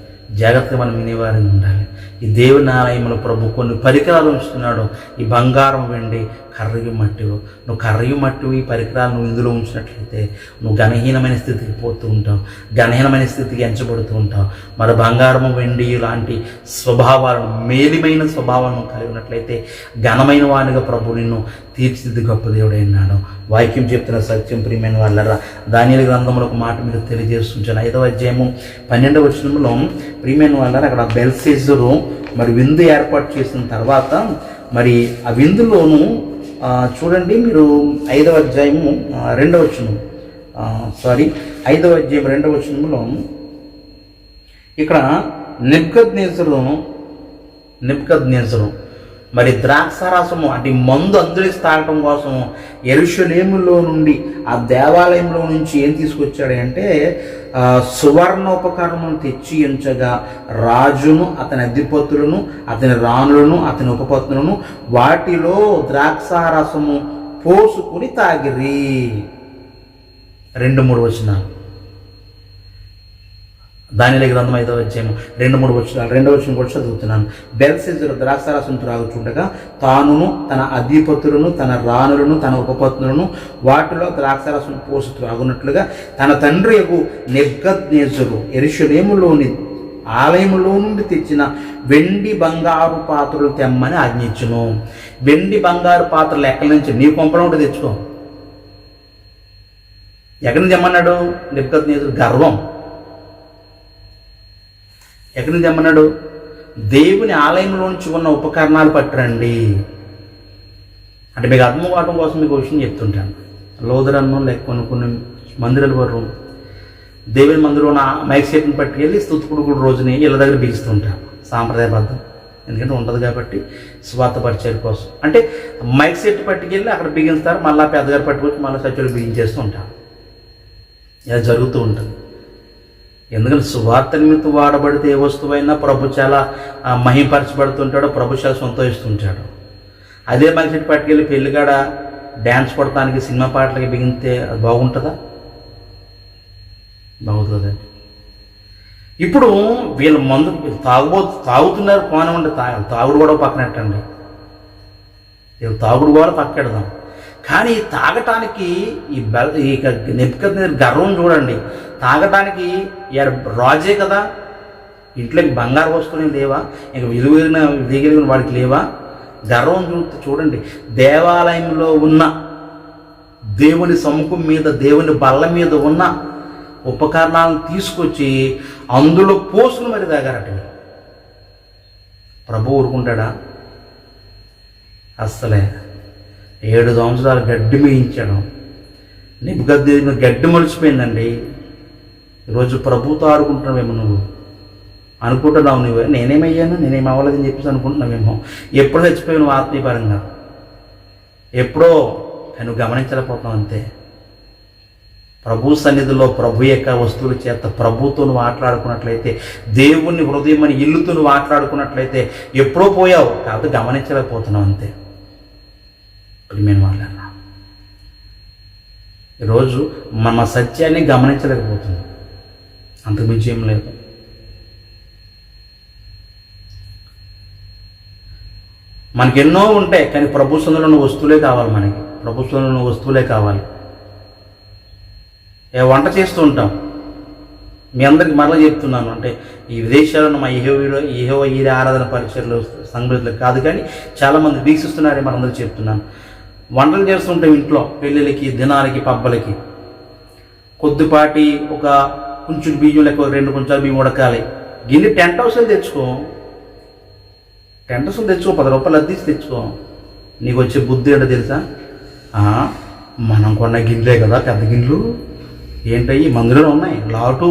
జాగ్రత్తగా మనం వినేవారిని ఉండాలి. ఈ దేవుని ఆలయంలో ప్రభు కొన్ని పరికరాలు ఉంచుతున్నాడు. ఈ బంగారం, వెండి, కర్రయు మట్టివు. నువ్వు కర్రయు మట్టివు ఈ పరికరాలు నువ్వు ఇందులో ఉంచినట్లయితే నువ్వు ఘనహీనమైన స్థితికి పోతూ ఉంటావు, ఘనహీనమైన స్థితికి ఎంచబడుతూ ఉంటావు. మరి బంగారము, వెండి లాంటి స్వభావాలను, మేలిమైన స్వభావాలను కలిగి ఉన్నట్లయితే ఘనమైన వాడిగా ప్రభు నిన్ను తీర్చిదిద్ది గొప్ప దేవుడై ఉన్నాడు. వాక్యం చెప్తున్న సత్యం. ప్రియమైన వాళ్ళరా, దానియేలు గ్రంథంలో ఒక మాట మీరు తెలియజేస్తుంటాను. 5వ అధ్యాయము 12వ వచనంలో ప్రియమైన వాళ్ళరా, అక్కడ బెల్షస్సరు మరి విందు ఏర్పాటు చేసిన తర్వాత మరి ఆ విందులోను చూడండి మీరు 5వ అధ్యాయము 2వ వచనం 5వ అధ్యాయం 2వ వచనంలో ఇక్కడ నెబుకద్నెజరు మరి ద్రాక్షారసము అంటే మందు అందరికి తాగటం కోసం యెరూషలేములో నుండి ఆ దేవాలయంలో నుంచి ఏం తీసుకొచ్చాడు అంటే సువర్ణోపకరణను తెచ్చి ఉంచగా రాజును, అతని అధిపతులను, అతని రాణులను, అతని ఉపపత్నులను వాటిలో ద్రాక్షారసము పోసుకుని తాగిరి. 2-3 వచనాలు. దానియేలు గ్రంథం 5వ అధ్యాయం 2-3 వచనాలు. 2వ వచనం కూడా చదువుతున్నాను. బెల్షస్సరు ద్రాక్షారసం త్రాగుచుండగా తానును, తన అధిపతులను, తన రాణులను, తన ఉపపత్నులను వాటిలో ద్రాక్షారసం పోసి త్రాగునట్లుగా తన తండ్రి నెబుకద్నెజరు యెరూషలేములోని ఆలయములో నుండి తెచ్చిన వెండి బంగారు పాత్రలు తెమ్మని ఆజ్ఞించును. వెండి బంగారు పాత్రలు ఎక్కడి నుంచి? నీ కొంపలో ఉంటే తెచ్చుకో. ఎక్కడి నుంచి తెమ్మన్నాడు? నెబుకద్నెజరు గర్వం. ఎక్కడి నుంచి తెమ్మన్నాడు? దేవుని ఆలయంలోంచి ఉన్న ఉపకరణాలు పట్టురండి అంటే మీకు అర్థం కావడం కోసం మీకు విషయం చెప్తుంటాను. లోదరన్ను లేక కొన్ని మందిరాల వారు దేవుని మందిరంలో ఉన్న మైక్ సెట్ని పట్టుకెళ్ళి స్తుతిపుడుకుడు రోజుని ఇళ్ళ దగ్గర బిగిస్తుంటారు, సాంప్రదాయబద్ధం. ఎందుకంటే ఉంటుంది కాబట్టి స్వార్థ పరిచయం కోసం. అంటే మైక్ సెట్ పట్టుకెళ్ళి అక్కడ బిగిస్తారు, మళ్ళీ పెద్దగారు పట్టుకొచ్చి మళ్ళీ సత్యులు బిగించేస్తూ ఉంటారు. ఇలా జరుగుతూ ఉంటుంది. ఎందుకంటే సువార్త నిమిత్తం వాడబడితే ఏ వస్తువైనా ప్రభు చాలా మహిమపరచబడుతుంటాడు, ప్రభు చాలా సంతోషిస్తుంటాడు. అదే మనిషిని పట్టుకెళ్ళి పెళ్ళిగాడ డ్యాన్స్ కొడటానికి, సినిమా పాటలకి బిగితే అది బాగుంటుందా? బాగుంటుంది. ఇప్పుడు వీళ్ళ మందు తాగుతున్నారు, కోనమండి, తాగుడు కూడా పక్కనట్టండి. వీళ్ళు తాగుడు కూడా పక్కెడదాం. కానీ తాగటానికి ఈ నెబుకద్నెజరు గర్వం చూడండి. తాగటానికి రాజే కదా, ఇంట్లో బంగారు వస్తువులు లేవా, ఇంకా విలువైన వాడికి లేవా? గర్వం చూడండి. దేవాలయంలో ఉన్న దేవుని సముఖం మీద, దేవుని బల్ల మీద ఉన్న ఉపకరణాలను తీసుకొచ్చి అందులో పోసులు మరి తాగారట. ప్రభు ఊరుకుంటాడా? అస్సలే. 7 సంవత్సరాలు గడ్డి మేయించాడు. నెబుకద్నెజరు గడ్డి మొలిచిపోయిందండి. ఈరోజు ప్రభుతో ఆడుకుంటున్నావేమో, నువ్వు అనుకుంటున్నావు నువ్వే నేనేమయ్యాను, నేనేం అవ్వలేదని చెప్పేసి అనుకుంటున్నావేమో. ఎప్పుడో చచ్చిపోయావు నువ్వు ఆత్మీయపరంగా, ఎప్పుడో నువ్వు గమనించలేకపోతున్నావు అంతే. ప్రభు సన్నిధిలో ప్రభు యొక్క వస్తువుల చేత ప్రభుతో నువ్వు ఆటలాడుకున్నట్లయితే, దేవుని హృదయం అని ఇల్లుతో నువ్వు ఆటలాడుకున్నట్లయితే ఎప్పుడో పోయావు, కాదు గమనించలేకపోతున్నావు అంతే. ప్రియమైన వాళ్ళన్నా, ఈరోజు మన సత్యాన్ని గమనించలేకపోతున్నాం, అంతకుమించి ఏం లేదు. మనకి ఎన్నో ఉంటాయి, కానీ ప్రభు సన్నిధిలో ఉన్న వస్తువులే కావాలి. మనకి ప్రభు సన్నిధిలో ఉన్న వస్తువులే కావాలి. వంట చేస్తూ ఉంటాం. మీ అందరికి మరలా చెప్తున్నాను, అంటే ఈ విదేశాల్లో మా యెహోవా ఈరే ఆరాధన పరిచయలు సంఘటనలు కాదు, కానీ చాలామంది వీక్షిస్తున్నారే మనందరూ చెప్తున్నాను. వంటలు చేస్తుంటాం ఇంట్లో, పెళ్ళిళ్ళకి, దినాలకి, పబ్బలకి. కొద్దిపాటి ఒక కొంచెం బియ్యం లేక 2 కొంచెం బియ్యం ఉడకాలి. గిన్నె టెంట్ హౌస్లో తెచ్చుకో, 10 రూపాయలు అద్దీసి తెచ్చుకో. నీకు వచ్చే బుద్ధి ఏంటో తెలుసా? మనం కొన్న గిన్నెలే కదా పెద్ద గిన్నెలు, ఏంటయ్యి మందులో ఉన్నాయి లాటు,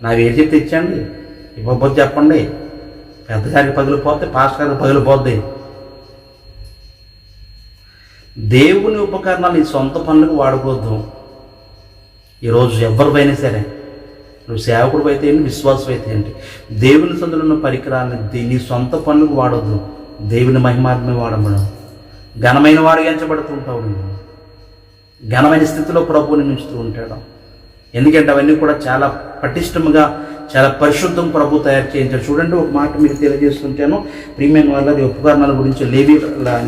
నావి ఏం చెప్పి తెచ్చండి, ఇవ్వకపోతే చెప్పండి, పెద్దగారికి పగిలిపోతే పాస్టర్ గారికి పగిలిపోద్ది. దేవుని ఉపకరణాలు ఈ సొంత పనులకు వాడుకోవద్దు. ఈరోజు ఎవరిపైనా సరే, నువ్వు సేవకుడు అయితే ఏంటి, విశ్వాసం అయితే ఏంటి, దేవుని సందులో ఉన్న పరికరాలను నీ సొంత పనులకు వాడొద్దు. దేవుని మహిమాత్మే వాడబడవు. ఘనమైన వాడిగా ఎంచబడుతుంటావు. నువ్వు ఘనమైన స్థితిలో ప్రభువుని ఉంచుతూ ఉంటాడు. ఎందుకంటే అవన్నీ కూడా చాలా పటిష్టంగా, చాలా పరిశుద్ధం ప్రభు తయారు చేయించాడు. చూడండి, ఒక మాట మీకు తెలియజేస్తుంటాను ప్రియమైన వాళ్ళ ఉపకరణాల గురించి. లేవి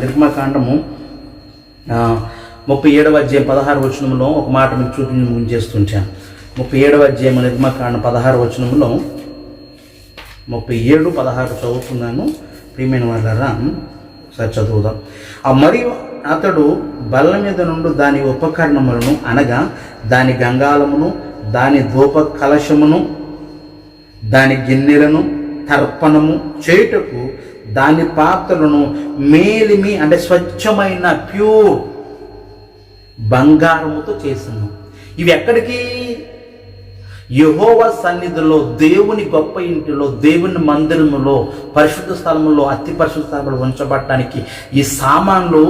నిర్గమకాండము 37వ అధ్యాయం 16వ వచనంలో ఒక మాట మీకు చూపించి ముగించేస్తుంటాను. 37వ అధ్యాయం నిర్గమకాండం 16వ వచనంలో 37:16 చదువుతున్నాను. ప్రియమైన వాళ్ళరా ఒకసారి చదువుదాం. మరియు అతడు బల్ల మీద నుండి దాని ఉపకరణములను, అనగా దాని గంగాళమును, దాని ధూప కలశమును, దాని గిన్నెలను తర్పణము చేయుటకు దాని పాత్రలను మేలిమి, అంటే స్వచ్ఛమైన ప్యూర్ బంగారముతో చేసాను. ఇవి ఎక్కడికి? యెహోవా సన్నిధిలో, దేవుని గొప్ప ఇంటిలో, దేవుని మందిరములో, పరిశుద్ధ స్థలములో, అతి పరిశుద్ధ స్థలంలో ఉంచబడటానికి ఈ సామాన్లు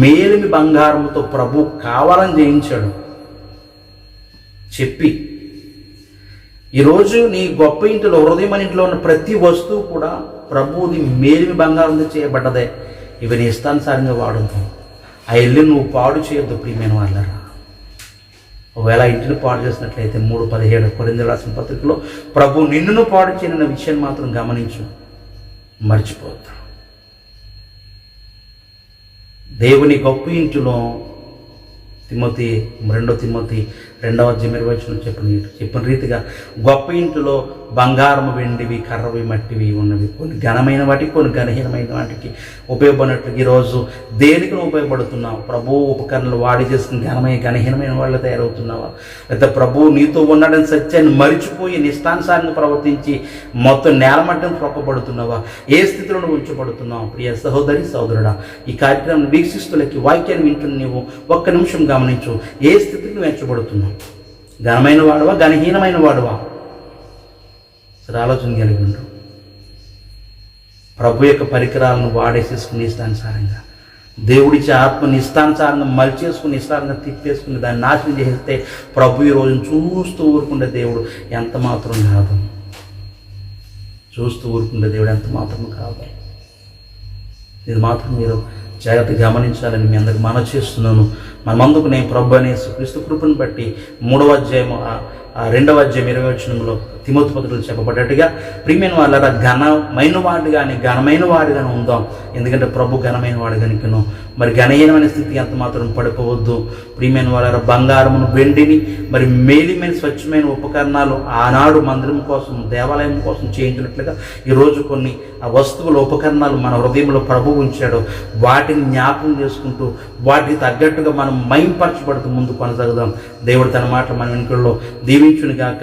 మేలిమి బంగారముతో ప్రభు కావాలని చేయించాడు. చెప్పి ఈరోజు నీ గొప్ప ఇంటిలో, హృదయం ఇంట్లో ఉన్న ప్రతి వస్తువు కూడా ప్రభువుది మేలిమి బంగారంతో చేయబడ్డదే. ఇవి నీ ఇష్టానుసారంగా వాడుతాం. ఆ ఇల్లు నువ్వు పాడు చేయొద్దు ప్రియమైన వాళ్ళరా. ఒకవేళ ఇంటిని పాడు చేసినట్లయితే 3:17 కొరింథీయులకు రాసిన పత్రికలో ప్రభు నిన్నును పాడు చేయన విషయాన్ని మాత్రం గమనించు, మర్చిపోద్దు. దేవుని గొప్ప ఇంటిలో తిమోతి 2 తిమోతి 2వ అధ్యాయం 20వ వచనం చెప్పిన రీతిగా గొప్ప ఇంటిలో బంగారము, వెండివి, కర్రవి, మట్టివి ఉన్నవి, కొన్ని ఘనమైన వాటికి, కొన్ని ఘనహీనమైన వాటికి ఉపయోగపడినట్లు ఈరోజు దేనికి నువ్వు ఉపయోగపడుతున్నావు? ప్రభు ఉపకరణలు వాడి చేసుకుని ఘనహీనమైన వాళ్ళు తయారవుతున్నావా? లేకపోతే ప్రభువు నీతో ఉన్నాడని సత్యాన్ని మరిచిపోయి నిష్టానుసారంగా ప్రవర్తించి మొత్తం నేలమట్టం ప్రొక్కబడుతున్నావా? ఏ స్థితిలో నువ్వు ఉంచబడుతున్నావు? ప్రియ సహోదరి సహోదరుడా, ఈ కార్యక్రమం వీక్షిస్తులకి వాక్యాన్ని వింటున్న నువ్వు ఒక్క నిమిషం గమనించు. ఏ స్థితికి నువ్వు ఎంచబడుతున్నావు? ఘనమైన వాడువా, ఘనహీనమైన వాడువా? సరే ఆలోచన కలిగి ఉండు. ప్రభు యొక్క పరికరాలను వాడేసేసుకుని ఇష్టానుసారంగా, దేవుడిచ్చే ఆత్మని ఇష్టానుసారంగా మలిచేసుకుని, ఇష్టానుగా తిప్పేసుకుని దాన్ని నాశనం చేస్తే ప్రభు ఈ రోజును చూస్తూ ఊరుకుండే దేవుడు ఎంత మాత్రం కాదు. చూస్తూ ఊరుకుండే దేవుడు ఎంత మాత్రం కాదు. ఇది మాత్రం మీరు జాగ్రత్తగా గమనించాలని మీ అందరికి మనవి చేస్తున్నాను. మనమందుకు నేను ప్రభు అనే క్రీస్తు కృపను బట్టి 3వ అధ్యాయం 2వ అధ్యాయం 20వ వచనంలో తిమోతి పత్రికలో చెప్పబడ్డట్టుగా ప్రియమైన వాళ్ళ ఘనమైన వాడుగాని, ఘనమైన వాడుగానే ఉందాం. ఎందుకంటే ప్రభు ఘనమైన వాడు కనుకను మరి ఘనహీనమైన స్థితి ఎంత మాత్రం పడిపోవద్దు. ప్రియమైన వాళ్ళ బంగారమును, వెండిని, మరి మేలిమైన స్వచ్ఛమైన ఉపకరణాలు ఆనాడు మందిరం కోసం, దేవాలయం కోసం చేయించినట్లుగా ఈరోజు కొన్ని వస్తువులు, ఉపకరణాలు మన హృదయంలో ప్రభు ఉంచాడు. వాటిని జ్ఞాపకం చేసుకుంటూ వాటికి తగ్గట్టుగా మనం మైంపరచబడుతూ ముందు కొనసాగుదాం. దేవుడు తన మాట మన వెనుకల్లో దీవించును గాక.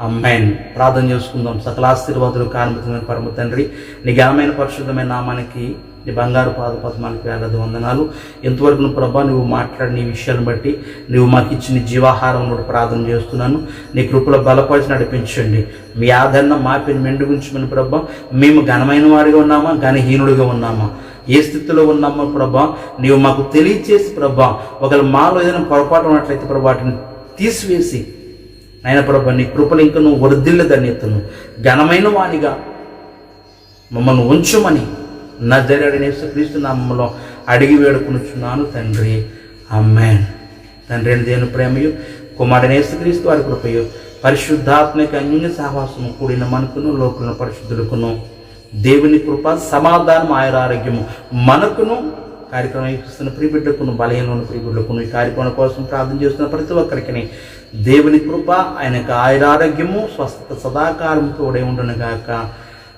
ఆమేన్. ప్రార్థన చేసుకుందాం. సకల ఆశీర్వాదాలు కానుమతమైన పరమ తండ్రి, నీ ఘనమైన పరిశుద్ధమైన నామానికి, నీ బంగారు పాదపద్మానికి వేలాది వందనాలు. ఎంతవరకు నువ్వు ప్రభా నువ్వు మాట్లాడిన ఈ విషయాన్ని బట్టి నువ్వు మాకు ఇచ్చిన జీవాహారం కూడా ప్రార్థన చేస్తున్నాను. నీ కృపలో బలపరిచి నడిపించండి. మీ ఆదరణ మాపి మెండుగుంచమని ప్రభా. మేము ఘనమైన వారిగా ఉన్నామా, ఘనహీనుడిగా ఉన్నామా, ఏ స్థితిలో ఉన్నామో ప్రభా నీవు మాకు తెలియచేసి ప్రభా, ఒకవేళ మాలో ఏదైనా పొరపాటు ఉన్నట్లయితే ప్రభా వాటిని తీసివేసి నాయన ప్రభా నీ కృపలు ఇంకా నువ్వు వర్ధిల్ల ధన్యతను ఘనమైన వానిగా మమ్మల్ని ఉంచుమని నజరేయుడైన యేసుక్రీస్తు నామములో అడిగి వేడుకొనుచున్నాను తండ్రి. ఆమేన్. తండ్రి అయిన దేవుని ప్రేమయు కుమారుడైన యేసుక్రీస్తు వారి కృపయు పరిశుద్ధాత్మక అన్యోన్య సహవాసము కూడిన మనకును లోకులను పరిశుద్ధులకును దేవుని కృప సమాధానం ఆయురారోగ్యము మనకును కార్యక్రమం వీక్షిస్తున్న ప్రియబిడ్డకును బలహీనమైన ప్రియబిడ్డకును ఈ కార్యక్రమం కోసం ప్రార్థన చేస్తున్న ప్రతి ఒక్కరికి దేవుని కృప ఆయనకు ఆయురారోగ్యము స్వస్థత సదాకాలం తోడే ఉండునుగాక.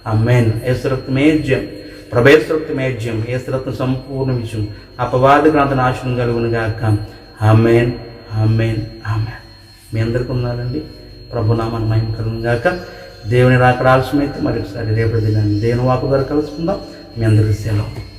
ఆమేన్. యేసు రక్తమేజ్యం ప్రభేసు రక్తమేజ్యం యేసు రక్తం సంపూర్ణ విజయం అపవాద గ్రంథ నాశనం కలుగునుగాక. ఆమేన్. ఆమేన్. ఆమేన్. మీ అందరికీ ఉన్నారండి. ప్రభునామాన్ని మహిమ కలుగునుగాక. దేవుని రాక ఆలస్యమైతే మరొకసారి రేపటి దినాన్ని దేవుని వాకు ద్వారా కలుసుకుందాం. మీ అందరికీ సెలవు.